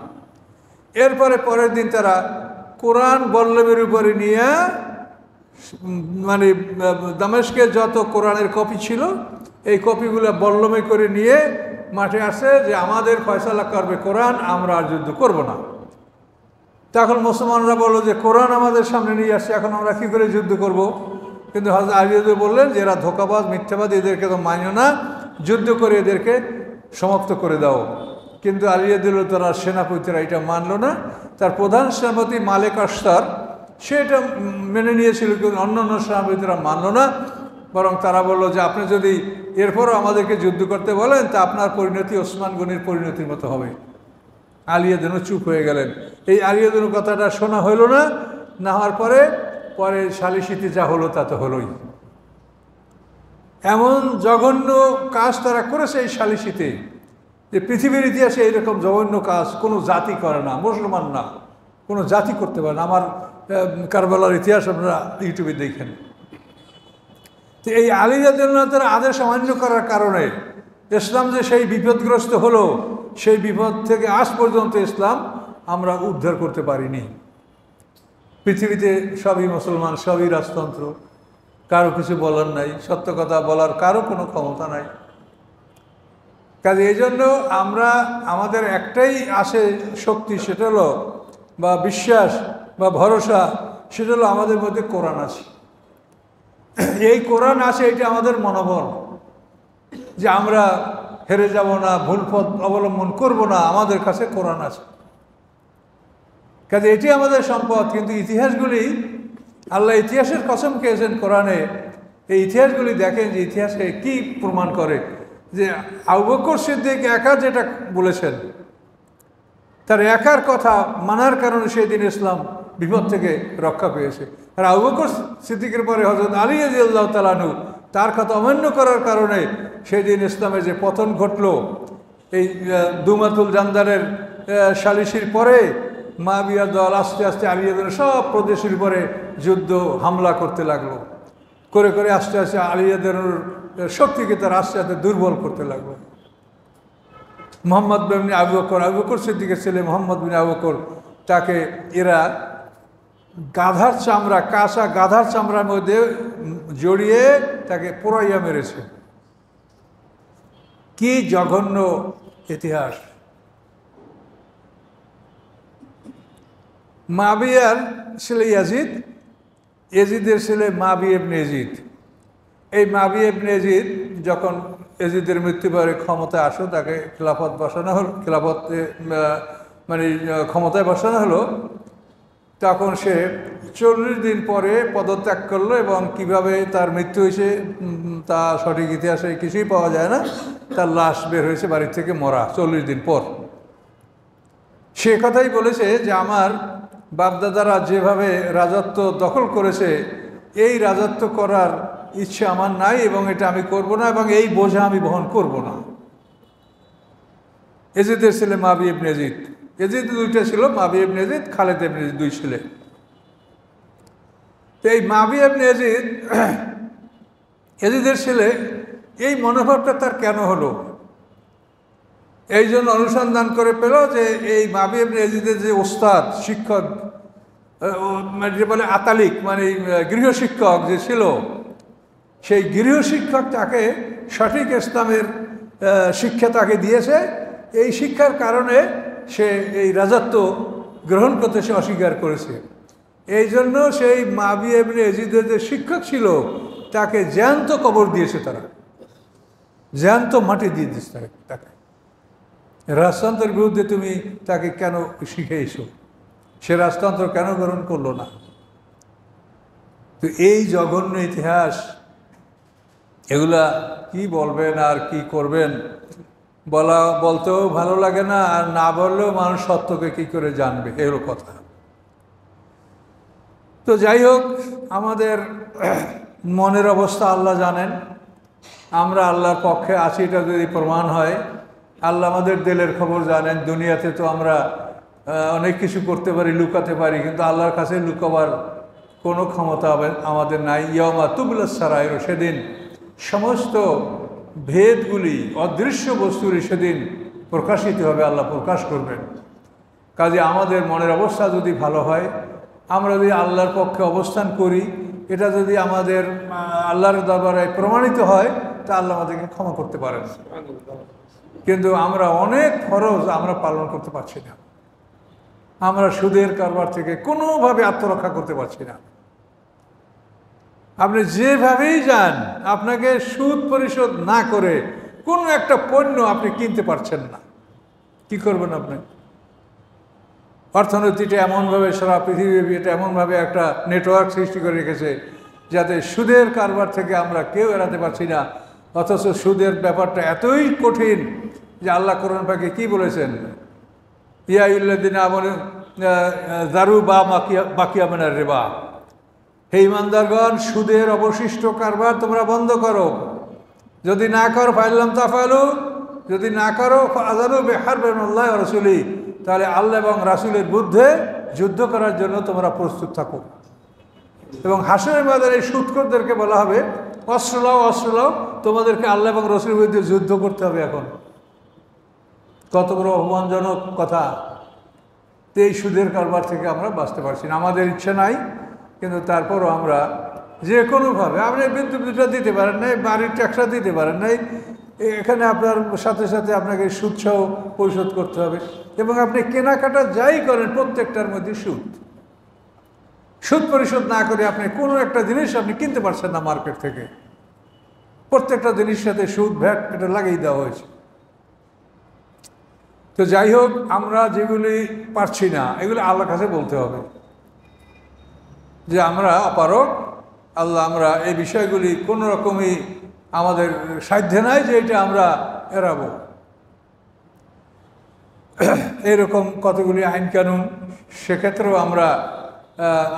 [SPEAKER 1] এরপরে পরের দিন তারা কোরআন বল্লমের উপরে নিয়ে, মানে দামেস্কের যত কোরআনের কপি ছিল এই কপিগুলো বল্লমে করে নিয়ে মাঠে আসে যে আমাদের ফয়সালা করবে কোরআন, আমরা আর যুদ্ধ করব না। তখন মুসলমানরা বললো যে কোরআন আমাদের সামনে নিয়ে আসছে, এখন আমরা কী করে যুদ্ধ করব? কিন্তু হযরত আলী বললেন যে এরা ধোঁকাবাজ, মিথ্যাবাদ, এদেরকে তো মানিও না, যুদ্ধ করে এদেরকে সমাপ্ত করে দাও। কিন্তু আলী রাদিয়াল্লাহু তার সেনাপতিরা এটা মানলো না। তার প্রধান সেনাপতি মালিক আশতার সে এটা মেনে নিয়েছিল, কিন্তু অন্যান্য সেনাপতিরা মানল না। বরং তারা বললো যে আপনি যদি এরপরও আমাদেরকে যুদ্ধ করতে বলেন তা আপনার পরিণতি ওসমান গনির পরিণতির মতো হবে। আলী রাদিয়াল্লাহু চুপ হয়ে গেলেন। এই আলী রাদিয়াল্লাহু কথাটা শোনা হইল না। না হওয়ার পরে সালিসিতে যা হলো তা তো হলোই। এমন জঘন্য কাজ তারা করেছে এই সালিসিতে, যে পৃথিবীর ইতিহাসে এইরকম জঘন্য কাজ কোনো জাতি করে না, মুসলমান না, কোনো জাতি করতে পারে না। আমার কারবালার ইতিহাস আপনারা ইউটিউবে দেখেন। তো এই আলী রাদিয়াল্লাহু তাআলা আদেশ অমান্য করার কারণে ইসলাম যে সেই বিপদগ্রস্ত হলো, সেই বিপদ থেকে আজ পর্যন্ত ইসলাম আমরা উদ্ধার করতে পারিনি। পৃথিবীতে সবই মুসলমান, সবই রাজতন্ত্র, কারো কিছু বলার নাই, সত্য কথা বলার কারো কোনো ক্ষমতা নাই। কাজে এই জন্য আমরা আমাদের একটাই আসে শক্তি, সেটা হলো বা বিশ্বাস বা ভরসা, সেটা হলো আমাদের মধ্যে কোরআন আছে। এই কোরআন আছে, এটা আমাদের মনোবল যে আমরা হেরে যাব না, ভুল পথ অবলম্বন করব না, আমাদের কাছে কোরআন আছে। কাজে এটি আমাদের সম্পদ। কিন্তু ইতিহাসগুলি, আল্লাহ ইতিহাসের কসম খেয়েছেন কোরআনে। এই ইতিহাসগুলি দেখেন যে ইতিহাসে কি প্রমাণ করে যে আবু বকর সিদ্দিক একা যেটা বলেছেন, তার একার কথা মানার কারণে সেই দিন ইসলাম বিপদ থেকে রক্ষা পেয়েছে। আর আবু বকর সিদ্দিকের পরে হযরত আলী রাদিয়াল্লাহু তাআলা আনহু, তার কথা অমান্য করার কারণে সেই দিন ইসলামের যে পতন ঘটল। এই দুমাতুল জান্দারের সালিসির পরে মুআবিয়ার দল আস্তে আস্তে আলী রাদিয়াল্লাহু সব প্রদেশের উপরে যুদ্ধ হামলা করতে লাগলো, করে করে আস্তে আস্তে আলী রাদিয়াল্লাহুর শক্তিকে তার আস্তে আস্তে দুর্বল করতে লাগলো। মুহাম্মদ বিন আবু বকর সিদ্দিকের ছেলে মুহাম্মদ বিন আবু বকর, তাকে এরা গাধার চামড়া, কাঁচা গাধার চামড়ার মধ্যে জড়িয়ে তাকে পোড়াইয়া মেরেছে। কি জঘন্য ইতিহাস! মুআবিয়ার ছেলে ইয়াজিদ, ইয়াজিদের ছেলে মুআবিয়া ইবনে ইয়াজিদ। এই মুআবিয়া ইবনে ইয়াজিদ যখন ইয়াজিদের মৃত্যুর পরে ক্ষমতায় আসলো, তাকে খেলাফত বসানো হলো, খেলাফতে মানে ক্ষমতায় বসানো হলো। তখন সে 40 দিন পরে পদত্যাগ করলো এবং কিভাবে তার মৃত্যু হয়েছে তা সঠিক ইতিহাসে কিছুই পাওয়া যায় না। তার লাশ বের হয়েছে বাড়ির থেকে মরা 40 দিন পর। সে কথাই বলেছে যে আমার বাপদাদারা যেভাবে রাজত্ব দখল করেছে, এই রাজত্ব করার ইচ্ছে আমার নাই এবং এটা আমি করব না, এবং এই বোঝা আমি বহন করব না। ইয়াজিদের ছেলে মুআবিয়া ইবনে ইয়াজিদ, ইয়াজিদ দুইটা ছিল, মুআবিয়া ইবনে ইয়াজিদ, খালেদ ইবনে ইয়াজিদ, দুই ছেলে। তো এই মুআবিয়া ইবনে ইয়াজিদ, ইয়াজিদের ছেলে, এই মনোভাবটা তার কেন হলো? এই জন্য অনুসন্ধান করে পেল যে এই মুআবিয়া ইবনে ইয়াজিদের যে ওস্তাদ, শিক্ষক, যে বলে আতালিক, মানে গৃহশিক্ষক যে ছিল, সেই গৃহশিক্ষক তাকে সঠিক ইসলামের শিক্ষা তাকে দিয়েছে। এই শিক্ষার কারণে সে এই রাজত্ব গ্রহণ করতে সে অস্বীকার করেছে। এই জন্য সেই মাবিয়া ইবনে ইয়াজিদের যে শিক্ষক ছিল তাকে জ্যান্ত কবর দিয়েছে, তারা জ্যান্ত মাটি দিয়ে দিচ্ছে তাকে। রাজতন্ত্রের বিরুদ্ধে তুমি তাকে কেন শিখিয়েছো? সে রাজতন্ত্র কেন গ্রহণ করলো না? তো এই জঘন্য ইতিহাস, এগুলা কি বলবেন আর কি করবেন, বলতেও ভালো লাগে না, আর না বললেও মানুষ সত্যকে কি করে জানবে, এগুলো কথা। তো যাই হোক, আমাদের মনের অবস্থা আল্লাহ জানেন। আমরা আল্লাহর পক্ষে আছি এটা যদি প্রমাণ হয়, আল্লাহ আমাদের দিলের খবর জানেন। দুনিয়াতে তো আমরা অনেক কিছু করতে পারি, লুকাতে পারি, কিন্তু আল্লাহর কাছে লুকাবার কোনো ক্ষমতা আমাদের নাই। ইয়াউমা তুবলাস সারাইর, সেদিন সমস্ত ভেদগুলি, অদৃশ্য বস্তুগুলি সেদিন প্রকাশিত হবে, আল্লাহ প্রকাশ করবেন। কাজে আমাদের মনের অবস্থা যদি ভালো হয়, আমরা যদি আল্লাহর পক্ষে অবস্থান করি, এটা যদি আমাদের আল্লাহর দরবারে প্রমাণিত হয়, তা আল্লাহ আমাদেরকে ক্ষমা করতে পারেন। কিন্তু আমরা অনেক ফরজ আমরা পালন করতে পারছি না। আমরা সুদের কারবার থেকে কোনোভাবে আত্মরক্ষা করতে পারছি না। আপনি যেভাবেই যান, আপনাকে সুদ পরিশোধ না করে কোনো একটা পণ্য আপনি কিনতে পারছেন না। কি করবেন আপনি? অর্থনীতিটা এমনভাবে সারা পৃথিবী এটা এমনভাবে একটা নেটওয়ার্ক সৃষ্টি করে রেখেছে যাতে সুদের কারবার থেকে আমরা কেউ এড়াতে পারছি না। অথচ সুদের ব্যাপারটা এতই কঠিন যে আল্লাহ কোরআন পাকে কি বলেছেন, ইয়া আইয়ুহাল্লাযীনা আমানু যারু বা বাকিয়া মিনার রিবা, হে ঈমানদারগণ, সুদের অবশিষ্ট কারবার তোমরা বন্ধ করো। যদি না করো ফাইলাম তাফালু, যদি না করো ফাযানু বিহারবিন আল্লাহি ওয়া রাসূলি, তাহলে আল্লাহ এবং রাসূলের বিরুদ্ধে যুদ্ধ করার জন্য তোমরা প্রস্তুত থাকো। এবং হাসরের ময়দানে সুদখোরদেরকে বলা হবে, অস্ত্র লাও, অস্ত্র লাও, তোমাদেরকে আল্লাহ এবং রাসূলের বিরুদ্ধে যুদ্ধ করতে হবে। এখন কত বড় অপমানজনক কথা। তো এই সুদের কারবার থেকে আমরা বাঁচতে পারছি না। আমাদের ইচ্ছে নাই, কিন্তু তারপরও আমরা যে কোনোভাবে, আপনি বিদ্যুৎ বিলটা দিতে পারেন নাই, বাড়ির ট্যাক্সটা দিতে পারেন নাই, এখানে আপনার সাথে সাথে আপনাকে সুদসহ পরিশোধ করতে হবে। এবং আপনি কেনাকাটা যাই করেন প্রত্যেকটার মধ্যে সুদ। সুদ পরিশোধ না করে আপনি কোনো একটা জিনিস আপনি কিনতে পারছেন না মার্কেট থেকে। প্রত্যেকটা জিনিসের সাথে সুদ, ভ্যাট এটা লাগিয়ে দেওয়া হয়েছে। তো যাই হোক, আমরা যেগুলি পারছি না এগুলি আল্লাহর কাছে বলতে হবে যে আমরা অপারগ, আল্লাহ আমরা এই বিষয়গুলি কোনো রকমই আমাদের সাধ্য নাই যে এটা আমরা এড়াবো। এরকম কতগুলি আইন কানুন, সেক্ষেত্রেও আমরা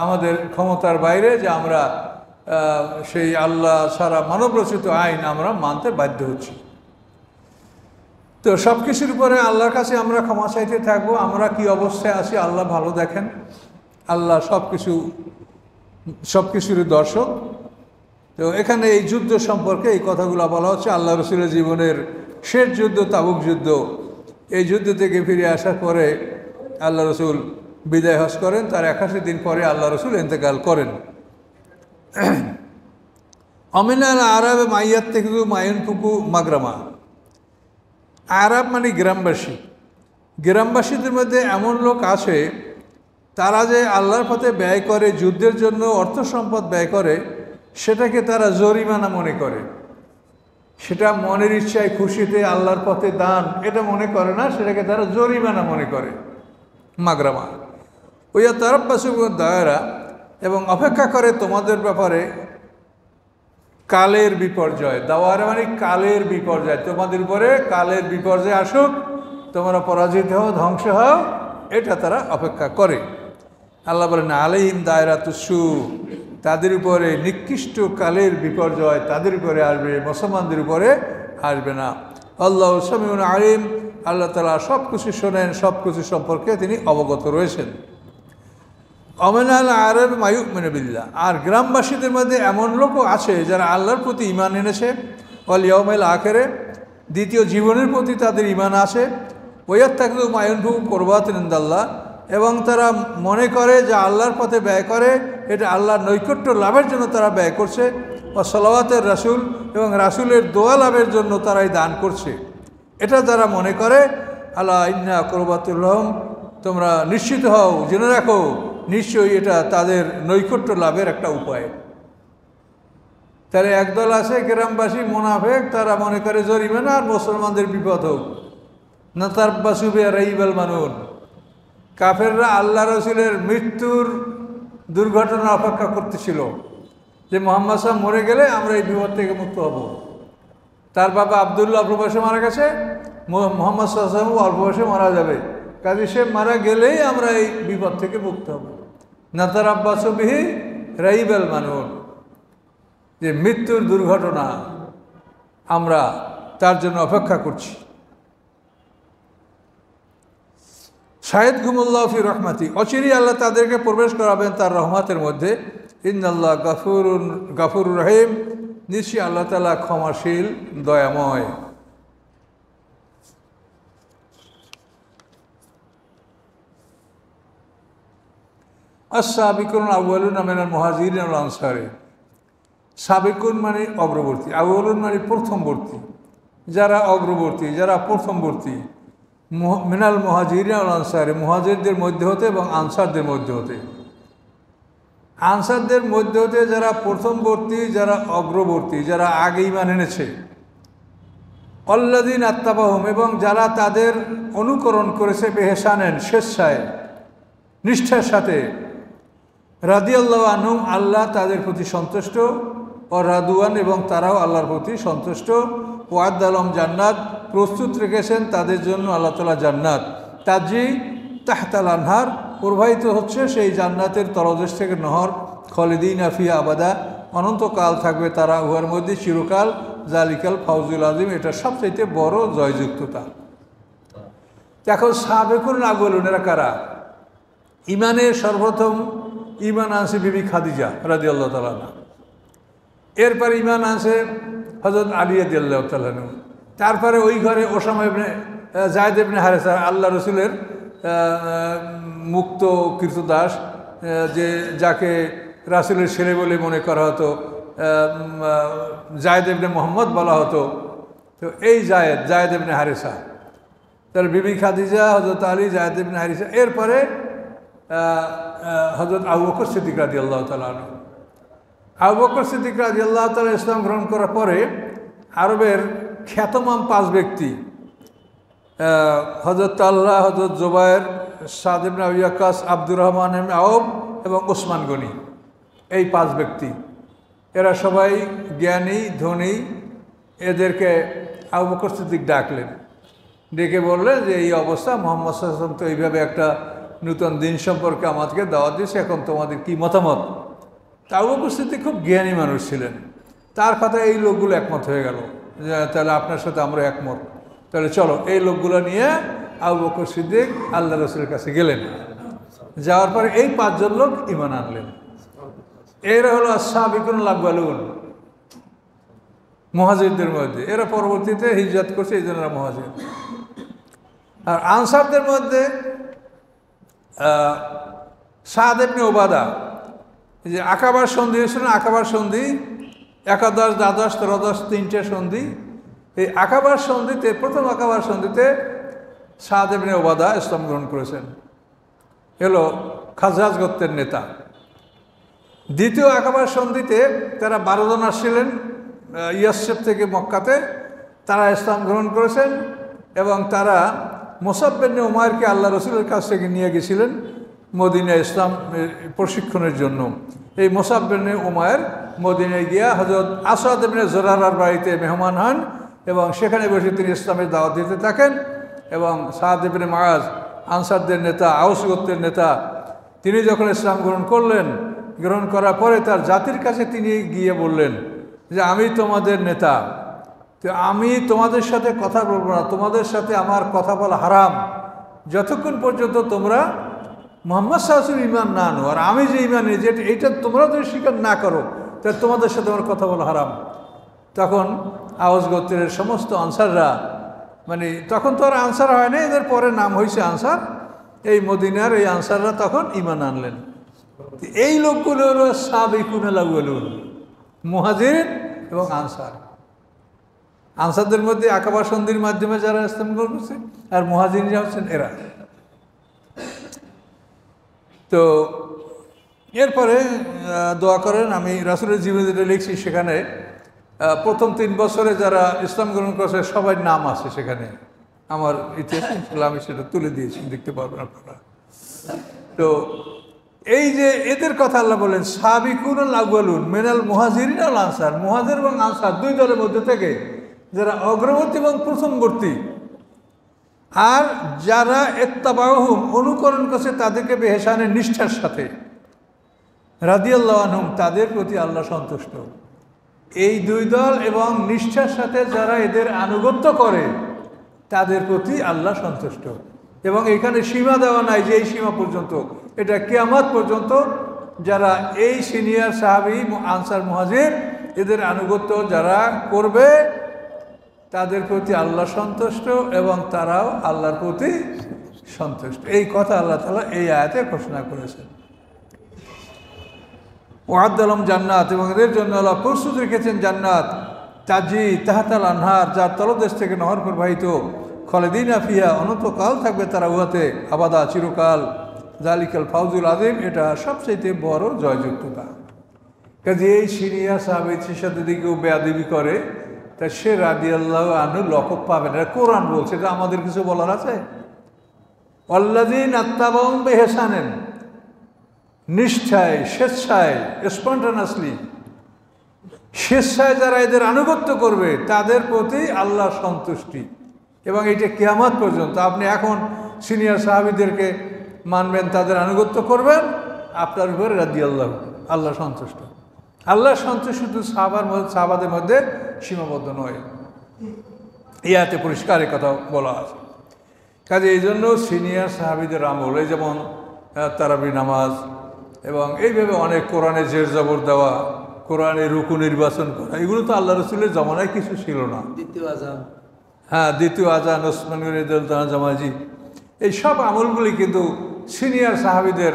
[SPEAKER 1] আমাদের ক্ষমতার বাইরে যে আমরা সেই আল্লাহ ছাড়া মানবরচিত আইন আমরা মানতে বাধ্য হচ্ছি। তো সব কিছুর উপরে আল্লাহর কাছে আমরা ক্ষমা চাইতে থাকবো। আমরা কি অবস্থায় আছি আল্লাহ ভালো দেখেন। আল্লাহ সব কিছুরই দর্শক। তো এখানে এই যুদ্ধ সম্পর্কে এই কথাগুলো বলা হচ্ছে। আল্লাহ রসুলের জীবনের শেষ যুদ্ধ তাবুক যুদ্ধ। এই যুদ্ধ থেকে ফিরে আসার পরে আল্লাহ রসুল বিদায় হজ করেন। তার 81 দিন পরে আল্লাহ রসুল ইন্তেকাল করেন। অমিনাল আরবে মাইয়াত থেকে মায়ুন ফুকু মাগরামা। আরব মানে গ্রামবাসী। গ্রামবাসীদের মধ্যে এমন লোক আছে তারা যে আল্লাহর পথে ব্যয় করে, যুদ্ধের জন্য অর্থ সম্পদ ব্যয় করে, সেটাকে তারা জরিমানা মনে করে। সেটা মনের ইচ্ছায় খুশিতে আল্লাহর পথে দান এটা মনে করে না, সেটাকে তারা জরিমানা মনে করে, মাগরামা। ওইয়া তারাব্বাসু দায়রা, এবং অপেক্ষা করে তোমাদের ব্যাপারে কালের বিপর্যয়। দাওয়ারা মানে কালের বিপর্যয়, তোমাদের উপরে কালের বিপর্যয় আসুক, তোমরা পরাজিত হও, ধ্বংস হও, এটা তারা অপেক্ষা করে। আল্লাহ বলেন আলাইহিম দায়রাতুসসু, তাদের উপরে নিকৃষ্ট কালের বিপর্যয় তাদের উপরে আসবে, মুসলমানদের উপরে আসবে না। আল্লাহু সামিউন আলিম, আল্লাহ তাআলা সব কিছু শোনেন, সব কিছু সম্পর্কে তিনি অবগত রয়েছেন। অমিনাল আরব মায়ুমিনু বিল্লাহ, আর গ্রামবাসীদের মধ্যে এমন লোকও আছে যারা আল্লাহর প্রতি ঈমান এনেছে, ওয়াল ইয়াউমিল আখিরে, দ্বিতীয় জীবনের প্রতি তাদের ঈমান আছে। ওয়ায়াত্তাকিযু মা ইউনফিকু কুরবাতুন ইনদাল্লাহ, এবং তারা মনে করে যে আল্লাহর পথে ব্যয় করে এটা আল্লাহর নৈকট্য লাভের জন্য তারা ব্যয় করছে। ওয়া সালাওয়াতের রাসূল, এবং রাসূলের দোয়া লাভের জন্য তারাই দান করছে। এটা যারা মনে করে, আল্লাহ ইন্না কুরবাতুল লাহুম, তোমরা নিশ্চিত হও, জেনে রাখো নিশ্চয়ই এটা তাদের নৈকট্য লাভের একটা উপায়। তাহলে একদল আছে গ্রামবাসী মুনাফিক, তারা মনে করে জরিমানা আর মুসলমানদের বিপদ হোক। নাতারবাসু বিরাইবাল মানুন, কাফেররা আল্লাহ রসুলের মৃত্যুর দুর্ঘটনা অপেক্ষা করতেছিল যে মোহাম্মদ সাহেব মরে গেলে আমরা এই বিপদ থেকে মুক্ত হব। তার বাবা আবদুল্লাহ অল্প বয়সে মারা গেছে, মোহাম্মদ সাল্লাল্লাহু আলাইহি ওয়াসাল্লাম অল্প বয়সে মারা যাবে, কাজে সে মারা গেলেই আমরা এই বিপদ থেকে মুক্ত হব। নাতারবাসু বিহি রাইবাল মানুন, যে মৃত্যুর দুর্ঘটনা আমরা তার জন্য অপেক্ষা করছি। শাহিদ গুমুল্লাহ ফি রহমাতি, অচিরেই আল্লাহ তাদেরকে প্রবেশ করাবেন তার রহমতের মধ্যে। ইন্নাল্লাহ গাফুর রহিম, নিশ্চয়ই আল্লাহ তাআলা ক্ষমাশীল দয়াময়। আস-সাবিকুন আউয়ালুনা মিনাল মুহাজিরিন ওয়াল আনসারি, সাবিকুন মানে অগ্রবর্তী, আউয়ালুন মানে প্রথমবর্তী, যারা অগ্রবর্তী, যারা প্রথমবর্তী। মিনাল মুহাজিরিন ওয়াল আনসারি, মুহাজিরদের মধ্যে হতে এবং আনসারদের মধ্যে হতে। আনসারদের মধ্যে হতে যারা প্রথমবর্তী, যারা অগ্রবর্তী, যারা আগে ঈমান এনেছে। আল্লাযীনা আত্তাবাহুম, এবং যারা তাদের অনুকরণ করেছে বিহসানেন, স্বেচ্ছায় নিষ্ঠার সাথে। রাদিয়াল্লাহু আনহুম, আল্লাহ তাদের প্রতি সন্তুষ্ট। ও রাদুয়ান, এবং তারাও আল্লাহর প্রতি সন্তুষ্ট। ওয়া'আদ্দা লাহুম জান্নাত, প্রস্তুত রেখেছেন তাদের জন্য আল্লাহ তাআলা জান্নাত। তাজরি তাহতাল আনহার, প্রবাহিত হচ্ছে সেই জান্নাতের তলদেশ থেকে নহর। খালিদিনা ফিহা আবাদা, অনন্তকাল থাকবে তারা উহার মধ্যে, চিরকাল। জালিকাল ফাউজুল আযীম, এটা সবচাইতে বড় জয়যুক্ততা। এখন সাবেকুন আউয়ালুন এরা কারা? ইমানের সর্বপ্রথম ইমান আনছে বিবি খাদিজা রাদিয়াল্লাহু তাআলা আনহা। এরপরে ইমান আনছে হযরত আলী রাদিয়াল্লাহু তাআলা আনহু। তারপরে ওই ঘরে ওসামা ইবনে যায়েদ ইবনে হারেসা, আল্লাহ রসুলের মুক্ত কৃতদাস, যে যাকে রাসূলের ছেলে বলে মনে করা হতো, যায়েদ ইবনে মুহাম্মদ বলা হতো। তো এই যায়েদ ইবনে হারেসা, তার বিবি খাদিজা, হযরত আলী, যায়েদ ইবনে হারেসা। এরপরে হযরত আবু বকর সিদ্দিক রাদিয়াল্লাহু তাআলা আনহু। আবু বকর সিদ্দিক রাদিয়াল্লাহু তাআলা ইসলাম গ্রহণ করার পরে আরবের খ্যাতমান 5 ব্যক্তি, হযরত তালহা, হযরত জুবায়ের, সাদ ইবনে আবি ওয়াক্কাস, আব্দুর রহমান ইবনে আওফ এবং ওসমান গনি, এই 5 ব্যক্তি, এরা সবাই জ্ঞানী, ধনী। এদেরকে আবু বকর সিদ্দিক ডাকলেন, ডেকে বললেন যে এই অবস্থা, মুহাম্মদ সাল্লাল্লাহু আলাইহি ওয়াসাল্লাম তো এইভাবে একটা নূতন দিন সম্পর্কে আমাদেরকে দাওয়াত দিয়েছে, এখন তোমাদের কি মতামত? তা আবু বকর সিদ্দিক খুব জ্ঞানী মানুষ ছিলেন, তার কথা এই লোকগুলো একমত হয়ে গেল যে তাহলে আপনার সাথে আমরা একমত, তাহলে চলো। এই লোকগুলো নিয়ে আবু বকর সিদ্দিক আল্লাহ রসুলের কাছে গেলেন। যাওয়ার পরে এই 5 জন লোক ঈমান আনলেন। এরা হলো আস-সাবিকুন আউয়ালুন, মুহাজিরদের মধ্যে। এরা পরবর্তীতে হিজরত করছে, এই জন্য এরা মুহাজির। আর আনসারদের মধ্যে সাদ ইবনে উবাদা, যে আকাবার সন্ধি হয়েছিল, আকাবার সন্ধি, একাদশ, দ্বাদশ, ত্রয়োদশ, 3টে সন্ধি। এই আকাবার সন্ধিতে, প্রথম আকাবার সন্ধিতে সাদ ইবনে উবাদা ইসলাম গ্রহণ করেছেন, এলো খাজরাজ গোত্রের নেতা। দ্বিতীয় আকাবার সন্ধিতে তারা 12 জন আসছিলেন ইয়াসরিব থেকে মক্কাতে, তারা ইসলাম গ্রহণ করেছেন এবং তারা মুসাব ইবনে উমাইরকে আল্লাহ রসুলের কাছ থেকে নিয়ে গেছিলেন মদিনায় ইসলাম প্রশিক্ষণের জন্য। এই মুসাব ইবনে উমাইর মদিনায় গিয়া হযরত আসাদ ইবনে জুরারার বাড়িতে মেহমান হন এবং সেখানে বসে তিনি ইসলামের দাওয়াত দিতে থাকেন। এবং সাদ ইবনে মুআজ, আনসারদের নেতা, আওস গোত্রের নেতা, তিনি যখন ইসলাম গ্রহণ করলেন, গ্রহণ করার পরে তার জাতির কাছে তিনি গিয়ে বললেন যে আমি তোমাদের নেতা, তো আমি তোমাদের সাথে কথা বলবো না, তোমাদের সাথে আমার কথা বলা হারাম যতক্ষণ পর্যন্ত তোমরা মুহাম্মদ সাল্লাল্লাহু আলাইহি ওয়াসাল্লাম ঈমান না আনো। আর আমি যে ঈমান এনেছি এইটা তোমরা যদি স্বীকার না করো, তাহলে তোমাদের সাথে আমার কথা বলা হারাম। তখন আওস গোত্রের সমস্ত আনসাররা, মানে তখন তো আর আনসার হয় না, এদের পরে নাম হয়েছে আনসার, এই মদিনার এই আনসাররা তখন ঈমান আনলেন। এই লোকগুলো হলো সাবিকুন আউয়ালুন, মুহাজির এবং আনসার। আনসারদের মধ্যে আকাবা সন্ধির মাধ্যমে যারা ইসলাম গ্রহণ করছে, আর মুহাজিররা হচ্ছেন এরা। তো এরপরে দোয়া করেন। আমি রাসূলের জীবনে যেটা লিখছি সেখানে প্রথম 3 বছরে যারা ইসলাম গ্রহণ করেছে সবার নাম আছে সেখানে, আমার ইতিহাস আমি সেটা তুলে দিয়েছি, দেখতে পারবেন আপনারা। তো এই যে এদের কথা আল্লাহ বলেন সাবিকুনুল আউয়ালুন মিনাল মুহাজিরিন ওয়াল আনসার, মুহাজির এবং আনসার দুই দলের মধ্যে থেকে যারা অগ্রবর্তী এবং প্রথমবর্তী, আর যারা ইত্তাবাউহুম অনুকরণ করছে তাদেরকে বেহেসানের নিষ্ঠার সাথে, রাদিয়াল্লাহু আনহুম তাদের প্রতি আল্লাহ সন্তুষ্ট। এই দুই দল এবং নিষ্ঠার সাথে যারা এদের আনুগত্য করে তাদের প্রতি আল্লাহ সন্তুষ্ট। এবং এখানে সীমা দেওয়া নাই যে এই সীমা পর্যন্ত, এটা কিয়ামত পর্যন্ত যারা এই সিনিয়র সাহাবী আনসার মুহাজির এদের আনুগত্য যারা করবে তাদের প্রতি আল্লাহ সন্তুষ্ট এবং তারাও আল্লাহর প্রতি সন্তুষ্ট। এই কথা আল্লাহ তাআলা এই আয়াতে ঘোষণা করেছেন। ওয়াদালম জান্নাত, এবং এদের জন্য আল্লাহ প্রস্তুত রেখেছেন জান্নাত, তাজি তাহতাল আনহার, যার তলদেশ থেকে নহর প্রবাহিত, খালিদিনা ফিহা অনন্তকাল থাকবে তারা উহাতে, আবাদা চিরকাল, জালিকাল ফাউজুল আযীম, এটা সবচেয়ে বড় জয়যুক্ততা। কাজে এই সিনিয়র সাহাবীর সাথে যদি কেউ বেয়াদবি করে তা সে রাদিয়াল্লাহু আনহু লকব পাবে না। কোরআন বলছে, এটা আমাদের কিছু বলার আছে? আল্লাযীনা আত্তাবাউহুম বিইহসানিন, নিষ্ঠায়, স্বেচ্ছায়, স্পন্টানাসলি স্বেচ্ছায় যারা এদের আনুগত্য করবে তাদের প্রতি আল্লাহ সন্তুষ্টি, এবং এটা কিয়ামত পর্যন্ত। আপনি এখন সিনিয়র সাহাবীদেরকে মানবেন, তাদের আনুগত্য করবেন, আপনার উপরে রাদিয়াল্লাহু, আল্লাহ সন্তুষ্ট। আল্লাহ সন্তুষ্ট শুধু সাহাবাদের মধ্যে সীমাবদ্ধ নয়, ইয়াতে পরিষ্কার কথা বলা আছে। কাজে এই জন্য সিনিয়র সাহাবীদের আমল, এই যেমন তারাবি নামাজ এবং এইভাবে অনেক কোরআনে জের জবর দেওয়া, কোরআনে রুকু নির্বাচন করা, এগুলো তো আল্লাহ রসুলের জমানায় কিছু ছিল না।
[SPEAKER 2] দ্বিতীয় আযান,
[SPEAKER 1] হ্যাঁ, দ্বিতীয় আযান, ওসমান গনি জামাজি, এই সব আমলগুলি কিন্তু সিনিয়র সাহাবীদের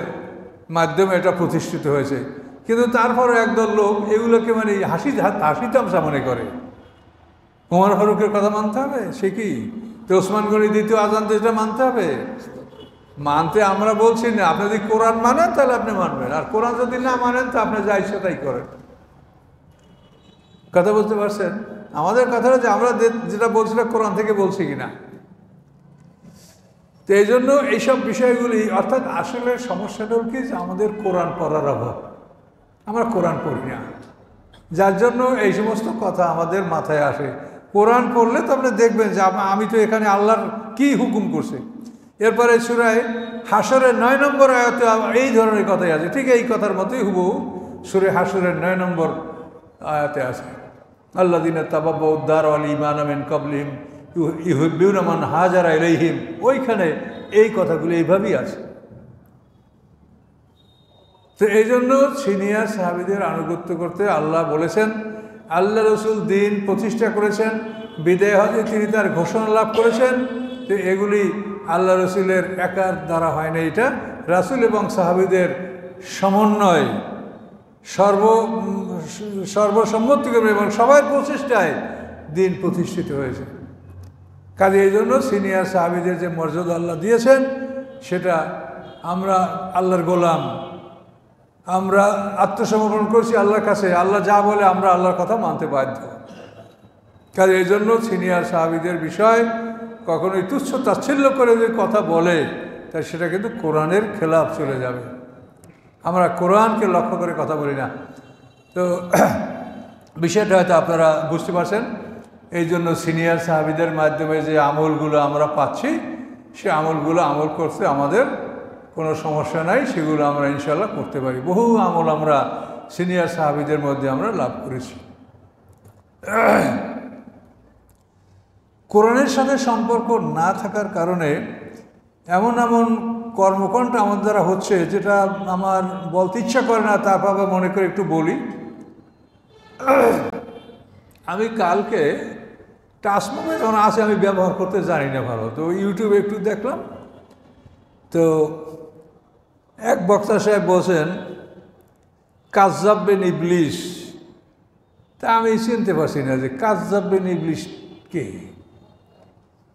[SPEAKER 1] মাধ্যমে এটা প্রতিষ্ঠিত হয়েছে। কিন্তু তারপরে একদল লোক এগুলোকে মানে হাসি তামসা মনে করে। ওমর ফারুকের কথা মানতে হবে, সে কি? তো ওসমান গনি দ্বিতীয় আযান যেটা মানতে হবে, মানতে আমরা বলছি না। আপনি যদি কোরআন মানেন তাহলে আপনি মানবেন, আর কোরআন যদি না মানেন তো আপনি যা ইচ্ছা তাই করেন। কথা বলতে পারছেন? আমাদের কথাটা যে আমরা যেটা বলছিলাম কোরআন থেকে বলছি কিনা। তো এই জন্য এইসব বিষয়গুলি, অর্থাৎ আসলে সমস্যাটা হল কি, যে আমাদের কোরআন পড়ার অভাব, আমরা কোরআন পড়ি না, যার জন্য এই সমস্ত কথা আমাদের মাথায় আসে। কোরআন পড়লে তো আপনি দেখবেন যে আমি তো এখানে আল্লাহর কি হুকুম করছে। এরপরে সূরায়ে হাশরের 9 নম্বর আয়াতে এই ধরনের কথাই আছে, ঠিক এই কথার মতোই হুবহু সূরা হাশরের 9 নম্বর আয়াতে আছে, আল্লাযীনা তাবাউদ দার ওয়াল ঈমান মিন ক্বাবলিহিম ইউহিব্বুনা মান হাজারা ইলাইহিম, ওইখানে এই কথাগুলো এইভাবেই আছে। তো এই জন্য সিনিয়র সাহাবীদের আনুগত্য করতে আল্লাহ বলেছেন। আল্লাহ রসুল দিন প্রতিষ্ঠা করেছেন, বিদায় হজে তিনি তার ঘোষণা লাভ করেছেন। তো এগুলি আল্লাহ রসুলের একার দ্বারা হয় না, এটা রাসূল এবং সাহাবীদের সমন্বয়, সর্বসম্মতিক্রমে এবং সবার প্রচেষ্টায় দিন প্রতিষ্ঠিত হয়েছে। কাজে এই জন্য সিনিয়র সাহাবীদের যে মর্যাদা আল্লাহ দিয়েছেন, সেটা আমরা আল্লাহর গোলাম, আমরা আত্মসমর্পণ করছি আল্লাহর কাছে, আল্লাহ যা বলে আমরা আল্লাহর কথা মানতে বাধ্য। কাজে এই জন্য সিনিয়র সাহাবীদের বিষয় কখনোই তুচ্ছ তাচ্ছিল্য করে যে কথা বলে, তাই সেটা কিন্তু কোরআনের খেলাফ চলে যাবে। আমরা কোরআনকে লক্ষ্য করে কথা বলি না। তো বিষয়টা হয়তো আপনারা বুঝতে পারছেন। এই জন্য সিনিয়র সাহাবীদের মাধ্যমে যে আমলগুলো আমরা পাচ্ছি, সে আমলগুলো আমল করতে আমাদের কোনো সমস্যা নাই, সেগুলো আমরা ইনশাআল্লাহ করতে পারি। বহু আমল আমরা সিনিয়র সাহাবীদের মধ্যে আমরা লাভ করেছি। কোরআনের সাথে সম্পর্ক না থাকার কারণে এমন এমন কর্মকাণ্ড আমার দ্বারা হচ্ছে, যেটা আমার বলতে ইচ্ছা করে না, তারপর আবার মনে করে একটু বলি। আমি কালকে টাচ মোবাইল যখন আছে আমি ব্যবহার করতে জানি না ভালো, তো ইউটিউবে একটু দেখলাম। তো এক বক্তা সাহেব বলছেন কাযযাব বিন ইবলিস। তা আমি চিনতে পারছি না যে কাযযাব বিন ইবলিস কে।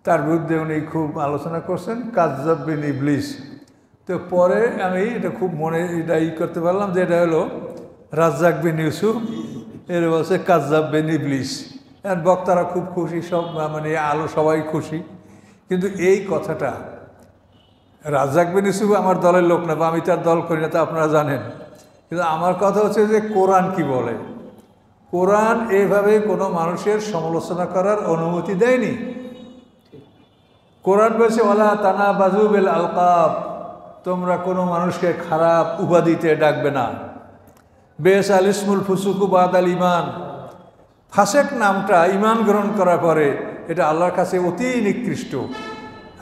[SPEAKER 1] তার বিরুদ্ধে উনি খুব আলোচনা করছেন, কাযযাব বিন ইবলিস তো পরে আমি এটা খুব মনে এটা করতে পারলাম যে এটা হলো রাজ্জাক বিন ইউসুফ, এর বলছে কাজ্জাব বিন ইবলিস। বক্তারা খুব খুশি, সব মানে সবাই খুশি। কিন্তু এই কথাটা রাজ্জাক বিন ইউসুফ আমার দলের লোক না, বা আমি তার দল করি না, তা আপনারা জানেন। কিন্তু আমার কথা হচ্ছে যে কোরআন কি বলে। কোরআন এইভাবে কোনো মানুষের সমালোচনা করার অনুমতি দেয়নি। কোরআন বলছে ওয়ালা তানাবাজু বিল আলকাব, তোমরা কোনো মানুষকে খারাপ উপাধিতে ডাকবে না। বেস আল ইসমুল ফুসুকু বাদাল ইমান, ফাসেক নামটা ইমান গ্রহণ করার পরে এটা আল্লাহর কাছে অতি নিকৃষ্ট।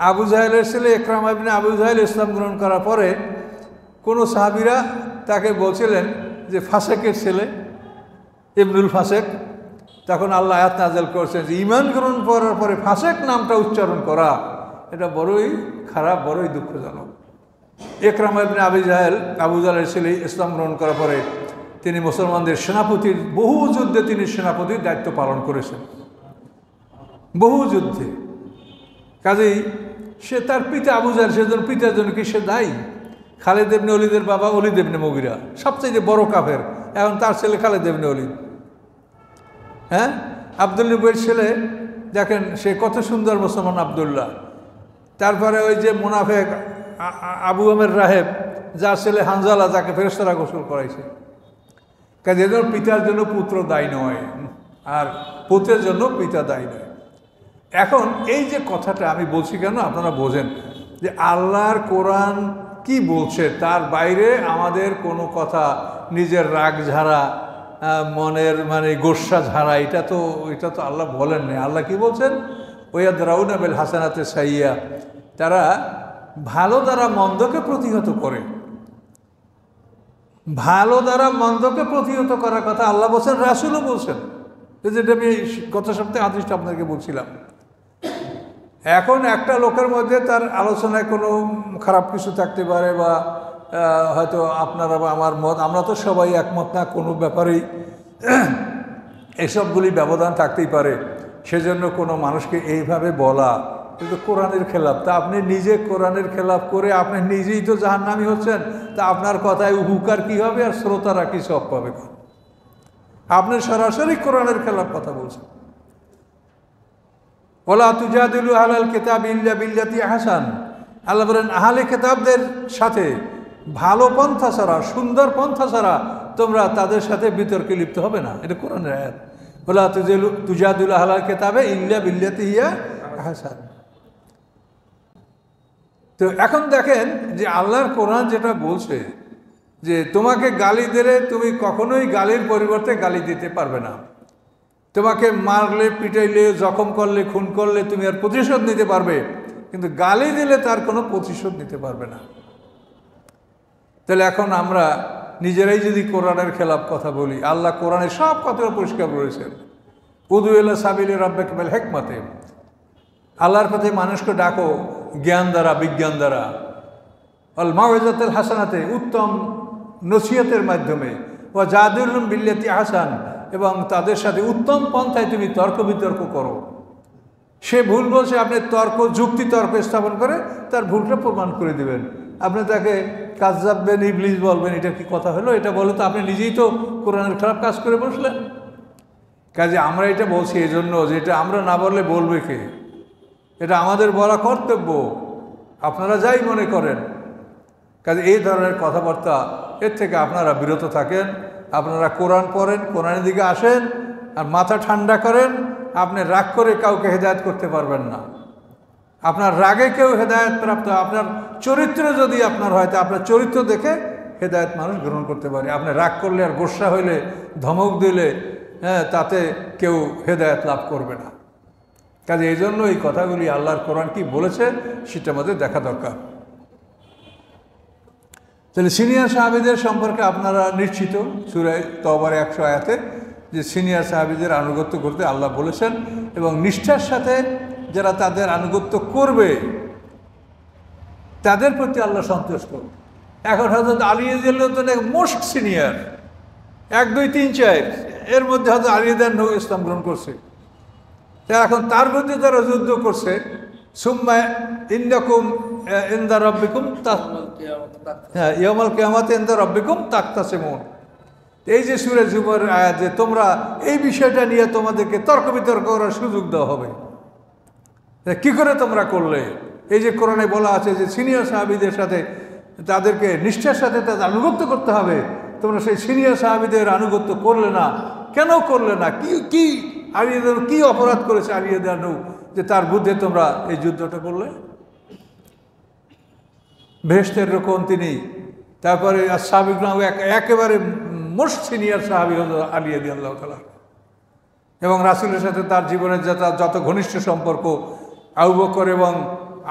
[SPEAKER 1] আবু জাহেলের ছেলে ইকরামা ইবনে আবু জাহেল ইসলাম গ্রহণ করার পরে কোনো সাহাবীরা তাকে বলছিলেন যে ফাসেকের ছেলে, ইবনুল ফাসেক। তখন আল্লাহ আয়াত নাযিল করছেন যে ঈমান গ্রহণ করার পরে ফাসেক নামটা উচ্চারণ করা এটা বড়ই খারাপ, বড়ই দুঃখজনক। ইকরামা ইবনে আবু জাহেলের ছেলে ইসলাম গ্রহণ করার পরে তিনি মুসলমানদের সেনাপতির, বহু যুদ্ধে তিনি সেনাপতির দায়িত্ব পালন করেছেন, বহু যুদ্ধে। কাজেই সে তার পিতা আবু জাহেল, সেজন্য পিতার জন্য কি সে দায়ী? খালিদ ইবনে ওলীদের বাবা ওলীদ ইবনে মুগীরা সবচেয়ে বড় কাফের, এখন তার ছেলে খালিদ ইবনে ওলীদ। হ্যাঁ, আব্দুল নবীর ছেলে দেখেন সে কত সুন্দর মুসলমান আবদুল্লাহ। তারপরে ওই যে মুনাফেক আবু আমের রাহেব, যার ছেলে হানজালা, যাকে ফেরেশতারা গোসল করাইছে। কাজে এদের পিতার জন্য পুত্র দায়ী নয়, আর পুত্রের জন্য পিতা দায়ী নয়। এখন এই যে কথাটা আমি বলছি কেন আপনারা বোঝেন যে আল্লাহর কোরআন কি বলছে, তার বাইরে আমাদের কোনো কথা নিজের রাগ ঝাড়া, মনের মানে গোস্বা ঝাড়া, এটা তো আল্লাহ বলেন না। আল্লাহ কি বলছেন? ওয়ায়াদরাউনা বিল হাসানাতে সাইয়্যা, তারা ভালো দ্বারা মন্দকে প্রতিহত করে। ভালো দ্বারা মন্দকে প্রতিহত করার কথা আল্লাহ বলছেন, রাসূলও বলছেন, যেটা আমি গত সপ্তাহে হাদিসটা আপনাকে বলছিলাম। এখন একটা লোকের মধ্যে তার আলোচনায় কোনো খারাপ কিছু থাকতে পারে, বা হয়তো আপনারা বা আমার মত, আমরা তো সবাই একমত না কোনো ব্যাপারেই, এসবগুলি ব্যবধান থাকতেই পারে। সেজন্য কোনো মানুষকে এইভাবে বলা কিন্তু কোরআনের খেলাফ। তা আপনি নিজে কোরআনের খেলাফ করে আপনি নিজেই তো জাহান্নামী হচ্ছেন, তা আপনার কথায় হুকার কি হবে আর শ্রোতারা কি সব পাবে? আপনি সরাসরি কোরআনের খেলাফ কথা বলছেন। ওয়ালা তুজাদিলু আহলাল কিতাবি ইল্লা বিল্লাতি আহসান, আল্লাহ বলেন আহলে কিতাবদের সাথে ভালো পন্থা ছাড়া, সুন্দর পন্থা ছাড়া তোমরা তাদের সাথে বিতর্কে লিপ্ত হবে না। এটা কোরআনের আয়াত। ওয়ালা তুজাদিলু আহলাল কিতাবি ইল্লা বিল্লাতি হিয়া আহসান। তো এখন দেখেন যে আল্লাহর কোরআন যেটা বলছে যে তোমাকে গালি দিলে তুমি কখনোই গালির পরিবর্তে গালি দিতে পারবে না। তোমাকে মারলে, পিটাইলে, জখম করলে, খুন করলে তুমি আর প্রতিশোধ নিতে পারবে, কিন্তু গালি দিলে তার কোনো প্রতিশোধ নিতে পারবে না। তাহলে এখন আমরা নিজেরাই যদি কোরআনের খেলাফ কথা বলি, আল্লাহ কোরআনের সব কথা পরিষ্কার বলেছেন, উদু ইলা সাবিলি রাব্বিকা বিল হিকমাতি, আল্লাহর পথে মানুষকে ডাকো জ্ঞান দ্বারা, বিজ্ঞান দ্বারা, আল মাউইজাতুল হাসানাতে, উত্তম নসিহতের মাধ্যমে, ওয়া জাদিলহুম বিল্লাতি আহসান, এবং তাদের সাথে উত্তম পন্থায় তুমি তর্ক বিতর্ক করো। সে ভুল বলছে, আপনি যুক্তি তর্ক স্থাপন করে তার ভুলটা প্রমাণ করে দিবেন। আপনি তাকে কাজ্জাব বিন ইবলিস বলবেন, এটা কি কথা হলো? এটা বলে তো আপনি নিজেই তো কোরআনের খারাপ কাজ করে বসলেন। কাজে আমরা এটা বলছি এই জন্য যে এটা আমরা না বললে বলবে কে? এটা আমাদের বলা কর্তব্য, আপনারা যাই মনে করেন। কাজে এই ধরনের কথাবার্তা এর থেকে আপনারা বিরত থাকেন। আপনারা কোরআন পড়েন, কোরআনের দিকে আসেন, আর মাথা ঠান্ডা করেন। আপনি রাগ করে কাউকে হেদায়েত করতে পারবেন না। আপনার রাগে কেউ হেদায়েত প্রাপ্ত, আপনার চরিত্র যদি আপনার হয়, তা আপনার চরিত্র দেখে হেদায়েত মানুষ গ্রহণ করতে পারে। আপনি রাগ করলে আর গোস্বা হইলে, ধমক দিলে, তাতে কেউ হেদায়েত লাভ করবে না। কাজে এই জন্য এই কথাগুলি আল্লাহর কোরআন কি বলেছে সেটা আমাদের দেখা দরকার। তাহলে সিনিয়র সাহাবীদের সম্পর্কে আপনারা নিশ্চিত সূরা তওবার 100 আয়াতে যে সিনিয়র সাহাবীদের আনুগত্য করতে আল্লাহ বলেছেন, এবং নিষ্ঠার সাথে যারা তাদের আনুগত্য করবে তাদের প্রতি আল্লাহ সন্তুষ্ট। এখন হযরত আলী রাদিয়াল্লাহু তাআলা মোস্ট সিনিয়র, 1 2 3 4 এর মধ্যে হযরত আলী রাদিয়াল্লাহু ইসলাম গ্রহণ করছে। এখন তার বিরুদ্ধে যারা যুদ্ধ করছে সুম্মা ইন্দাকুম ইনদা রাব্বিকুম ইয়াউমাল কিয়ামাতি ইনদা রাব্বিকুম তাখতাসিমুন। এই যে সূরা জুমার আয়াত, যে তোমরা এই বিষয়টা নিয়ে তোমাদেরকে তর্ক বিতর্ক করার সুযোগ দেওয়া হবে, কি করে তোমরা করলে? এই যে কোরআনে বলা আছে যে সিনিয়র সাহাবীদের সাথে তাদেরকে নিষ্ঠার সাথে তাদের আনুগত্য করতে হবে, তোমরা সেই সিনিয়র সাহাবীদের আনুগত্য করলে না, কেন করলে না? কি কি আলিয়া কি অপরাধ করেছে আলিয়া দানু যে তার বুদ্ধে তোমরা এই যুদ্ধটা করলে? বেহেশতের রকম তিনি। তারপরে সাহাবী একেবারে মোস্ট সিনিয়র সাহাবী হল আলী রাদিয়াল্লাহু তাআলা, এবং রাসূলের সাথে তার জীবনের যত ঘনিষ্ঠ সম্পর্ক, আবু বকর এবং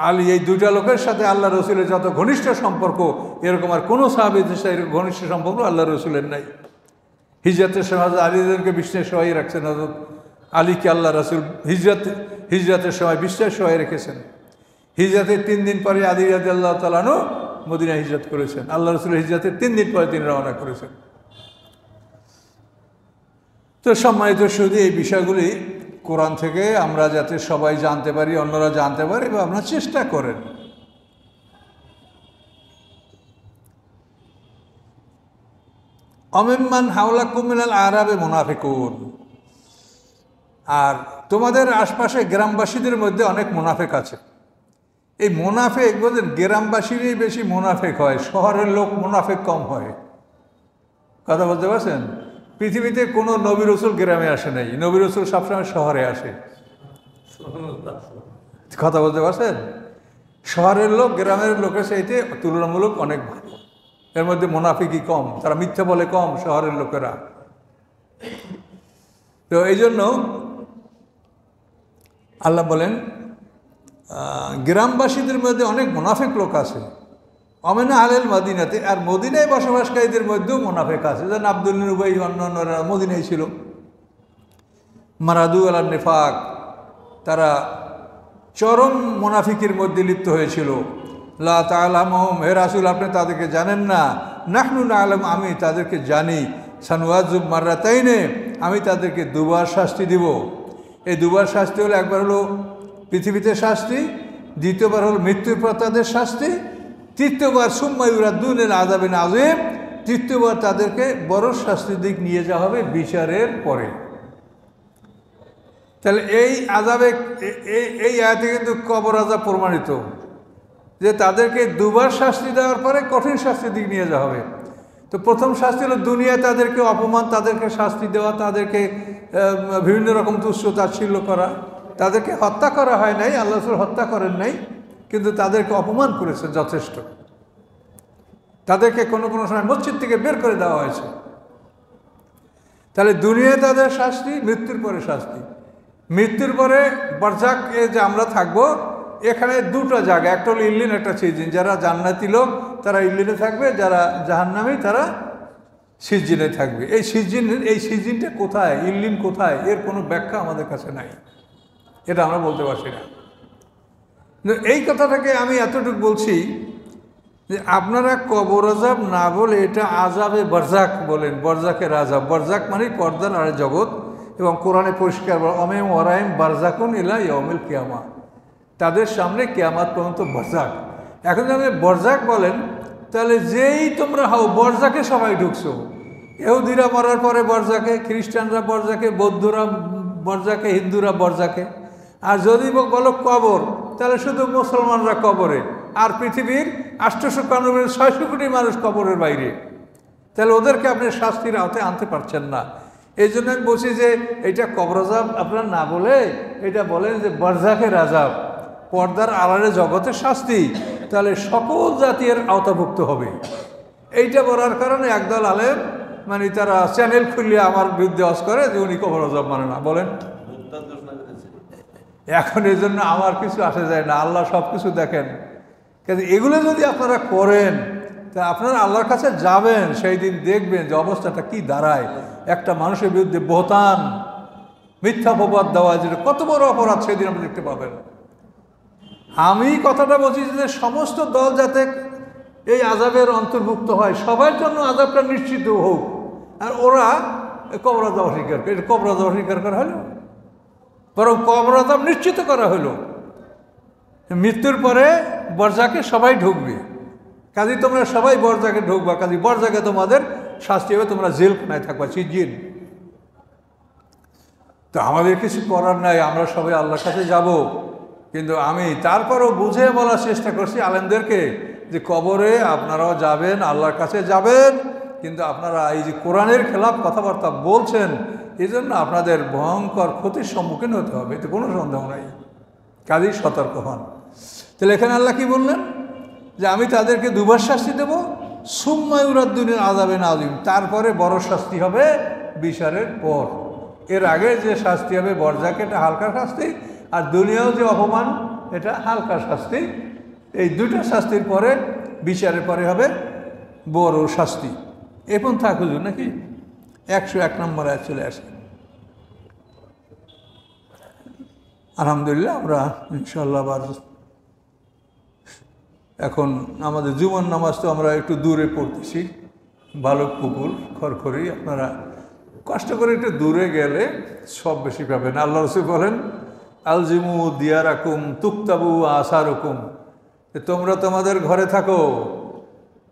[SPEAKER 1] আলী, এই দুইটা লোকের সাথে আল্লাহ রসুলের যত ঘনিষ্ঠ সম্পর্ক, এরকম আর কোনো সাহাবীদের সাথে এরকম ঘনিষ্ঠ সম্পর্ক আল্লাহ রসুলের নাই। হিজরতের সময় আলীদেরকে বিছনায় শোয়াই রাখছেন, হযরত আলীকে আল্লাহ রসুল হিজরতের সময় বিছনায় শোয়াই রেখেছেন। হিজরতের 3 দিন পরে আলী রাদিয়াল্লাহু তাআলা আনহু মদিনা হিজরত করেছেন। আল্লাহ রসুল হিজরতের 3 দিন পরে তিনি রওনা করেছেন। তো সম্মানিত শুধু এই বিষয়গুলি কোরআন থেকে আমরা যাতে সবাই জানতে পারি, অন্যরা জানতে পারে, বা আপনারা চেষ্টা করেন। অমিম্মান হাওলাকুম মিনাল আরাবে মুনাফিকুন, আর তোমাদের আশপাশে গ্রামবাসীদের মধ্যে অনেক মুনাফিক আছে। এই মুনাফিক বলছেন গ্রামবাসীরই বেশি মুনাফিক হয়, শহরের লোক মুনাফিক কম হয়। কথা বলতে পারছেন? পৃথিবীতে কোনো নবী রসুল গ্রামে আসে নাই, নবী রসুল সবসময় শহরে আসে। কথা বলতে পারছেন? শহরের লোক গ্রামের লোকের চাইতে তুলনামূলক অনেক ভালো, এর মধ্যে মুনাফিকই কম, তারা মিথ্যা বলে কম শহরের লোকেরা। তো এই জন্য আল্লাহ বলেন গ্রামবাসীদের মধ্যে অনেক মুনাফিক লোক আছে। অমেনা আলেল মদিনাতে, আর মদিনায় বসবাসকারীদের মধ্যেও মুনাফিক আছে। যেন আব্দুল্লাহ উবাই অন্যান্যরা মদিনায় ছিল। মারাদু আলান নিফাক, তারা চরম মুনাফিকের মধ্যে লিপ্ত হয়েছিল। লা তা'লামুহুম, হে রাসূল আপনি তাদেরকে জানেন না। নাহনু না'লাম, আমি তাদেরকে জানি। সানুয়াযুব মাররাতাইনে, আমি তাদেরকে দুবার শাস্তি দিব। এই দুবার শাস্তি হলো, একবার হলো পৃথিবীতে শাস্তি, দ্বিতীয়বার হলো মৃত্যুর পর তাদের শাস্তি, তৃতীয়বার সুম্মা ইউরাদ্দুনা আযাবিন আযীম, তৃতীয়বার তাদেরকে বড় শাস্তির দিক নিয়ে যাওয়া হবে বিচারের পরে। তাহলে এই আযাবে, এই আয়াতে কিন্তু কবর আযাব প্রমাণিত, যে তাদেরকে দুবার শাস্তি দেওয়ার পরে কঠিন শাস্তির দিক নিয়ে যাওয়া হবে। তো প্রথম শাস্তি হলো দুনিয়ায় তাদেরকে অপমান, তাদেরকে শাস্তি দেওয়া, তাদেরকে বিভিন্ন রকম তুচ্ছ তাচ্ছিল্য করা। তাদেরকে হত্যা করা হয় নাই, আল্লাহ রাসূল হত্যা করেন নাই, কিন্তু তাদেরকে অপমান করেছে যথেষ্ট। তাদেরকে কোনো কোনো সময় মসজিদ থেকে বের করে দেওয়া হয়েছে। তাহলে দুনিয়ায় তাদের শাস্তি, মৃত্যুর পরে শাস্তি। মৃত্যুর পরে বারজাকে যে আমরা থাকবো, এখানে দুটো জায়গা, একটা হলো ইল্লিন, একটা সিজিন। যারা জান্নাতি লোক তারা ইল্লিনে থাকবে, যারা জাহান্নামী তারা সিজিনে থাকবে। এই সিজিনটা কোথায়, ইল্লিন কোথায়, এর কোনো ব্যাখ্যা আমাদের কাছে নাই, এটা আমরা বলতে পারছি না। এই কথাটাকে আমি এতটুকু বলছি যে আপনারা কবর আযাব না বলে এটা আযাবে বারজাক বলেন, বারজাকের আযাব। বারজাক মানে পর্দার আড়ে জগৎ, এবং কোরআনে পরিষ্কার অমিন ওয়ারাইহিম বারজাকুন ইলা ইয়াউমিল কিয়ামা, তাদের সামনে কিয়ামত পর্যন্ত বারজাক। এখন যদি বারজাক বলেন, তাহলে যেই তোমরা হও বারজাকে সবাই ঢুকছো। ইহুদিরা মরার পরে বারজাকে, খ্রিস্টানরা বারজাকে, বৌদ্ধরা বারজাকে, হিন্দুরা বারজাকে। আর যদি বলো কবর, তাহলে শুধু মুসলমানরা কবরে, আর পৃথিবীর 895-600 কোটি মানুষ কবরের বাইরে। তাহলে ওদেরকে আপনি শাস্তির আওতায় আনতে পারছেন না। এই জন্য আমি বলছি যে এটা কবর আযাব আপনারা না বলে এটা বলেন যে বারজাকের আযাব, পর্দার আড়ালে জগতের শাস্তি, তাহলে সকল জাতির আওতাভুক্ত হবে। এইটা বলার কারণে একদল আলেম মানে তারা চ্যানেল খুললে আমার বিরুদ্ধে অস করে যে উনি কবর আযাব মানে না, বলেন। এখন এই জন্য আমার কিছু আসে যায় না, আল্লাহ সব কিছু দেখেন। কিন্তু এগুলো যদি আপনারা করেন, তা আপনারা আল্লাহর কাছে যাবেন, সেই দিন দেখবেন যে অবস্থাটা কি দাঁড়ায়। একটা মানুষের বিরুদ্ধে বহতান, মিথ্যা অপবাদ দেওয়া, যেটা কত বড় অপরাধ, সেদিন আপনি দেখতে পাবেন। আমি কথাটা বলছি যে সমস্ত দল যাতে এই আযাবের অন্তর্ভুক্ত হয়, সবার জন্য আযাবটা নিশ্চিত হোক। আর ওরা কবর আযাব অস্বীকার করে, এটা কবর আযাব অস্বীকার করা হলো, বরং কবর আযাব নিশ্চিত করা হলো। মৃত্যুর পরে বরজাকে সবাই ঢুকবে, কাজী তোমরা সবাই বরজাকে ঢুকবা, কাজী বরজাকে তোমাদের শাস্তি হবে, তোমরা জেলখানায় থাকবা, সিজিন। তো আমাদের কিছু করার নাই, আমরা সবাই আল্লাহর কাছে যাব। কিন্তু আমি তারপরও বুঝে বলার চেষ্টা করছি আলেমদেরকে যে কবরে আপনারাও যাবেন, আল্লাহর কাছে যাবেন, কিন্তু আপনারা এই যে কোরআনের খেলাফ কথাবার্তা বলছেন, এই জন্য আপনাদের ভয়ঙ্কর ক্ষতির সম্মুখীন হতে হবে, এতে কোনো সন্দেহ নাই। কাজেই সতর্ক হন। তাহলে এখানে আল্লাহ কি বললেন? যে আমি তাদেরকে দুবার শাস্তি দেবো, সুম্মায়ুরাদ্দুনিল আযাবিন আযীম, তারপরে বড় শাস্তি হবে বিচারের পর। এর আগে যে শাস্তি হবে বরজাকে, এটা হালকা শাস্তি, আর দুনিয়াও যে অপমান, এটা হালকা শাস্তি। এই দুইটা শাস্তির পরে বিচারের পরে হবে বড় শাস্তি। এখন থাকুন নাকি 101 নম্বর আয়াত চলে আসে। আলহামদুলিল্লাহ আমরা ইনশাআল্লাহ আবার এখন আমাদের জুমার নামাজ তো আমরা একটু দূরে পড়তেছি, বালক পুকুর খড়খড়ি, আপনারা কষ্ট করে একটু দূরে গেলে সব বেশি পাবেন। আল্লাহ রাসূল বলেন আলজিমু দিয়ারাকুম তুকতাবু আসারুকুম, তোমরা তোমাদের ঘরে থাকো,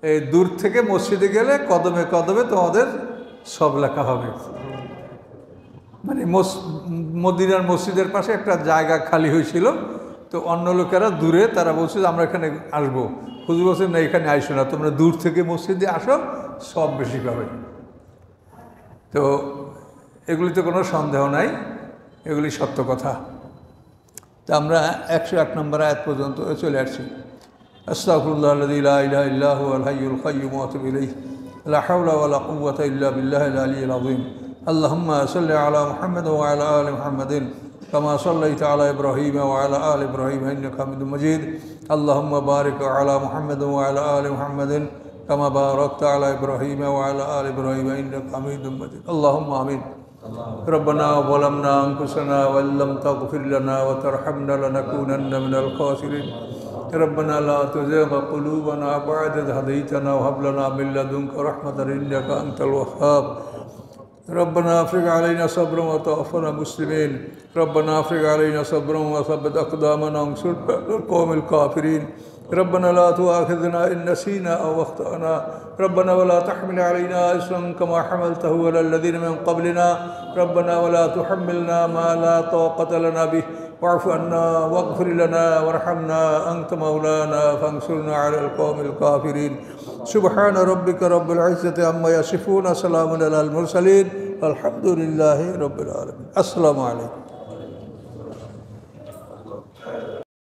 [SPEAKER 1] এই দূর থেকে মসজিদে গেলে কদমে কদমে তোমাদের সব লেখা হবে। মানে মদিনার মসজিদের পাশে একটা জায়গা খালি হয়েছিল, তো অন্য লোকেরা দূরে তারা বলছে আমরা এখানে আসবো, হুজুর বলছেন না এখানে আইসো না, তোমরা দূর থেকে মসজিদে আসো, সব বেশি পাবে। তো এগুলিতে কোনো সন্দেহ নাই, এগুলি সত্য কথা। তা আমরা 101 নম্বর আয়াত পর্যন্ত চলে আসছি। আস্তাগফিরুল্লাহ আল্লাযী লা ইলাহা ইল্লা হুয়াল হাইয়ুল কাইয়্যুম ওয়া আতুবু ইলাইহি লা হাওলা ওয়া লা কুওয়াতা ইল্লা বিল্লাহিল আলিয়্যিল আযীম। আল্লাহুম্মা সাল্লি আলা মুহাম্মাদ ওয়া আলা আলি মুহাম্মাদিন কামা সাল্লাইতা আলা ইব্রাহিম ওয়া আলা আলি ইব্রাহিম ইন্নাকা হামিদুম মাজিদ। আল্লাহুম্মা বারিক আলা মুহাম্মাদ ওয়া আলা আলি মুহাম্মাদিন কামা বারাকতা আলা ইব্রাহিম ওয়া আলা আলি ইব্রাহিম ইন্নাকা হামিদুম মাজিদ। আল্লাহুম্মা আমিন। ربنا ظلمنا أنفسنا وإن لم تغفر لنا وترحمنا لنكونن من الخاسرين. ربنا لا تزغ قلوبنا بعد إذ هديتنا وهب لنا من لدنك رحمة إنك أنت الوهاب. ربنا افرغ علينا صبرا وتوفنا مسلمين. ربنا افرغ علينا صبرا وثبت أقدامنا وانصرنا على القوم الكافرين. ربنا لا تؤاخذنا إن نسينا أو أخطأنا. ربنا ولا تحمل علينا إصرا كما حملته على الذين من قبلنا. ربنا ولا تحملنا ما لا طاقة لنا به واعف عنا واغفر لنا وارحمنا أنت مولانا فانصرنا على القوم الكافرين. سبحان ربك رب العزة عما يصفون. سلام على المرسلين. الحمد لله رب العالمين. السلام عليكم.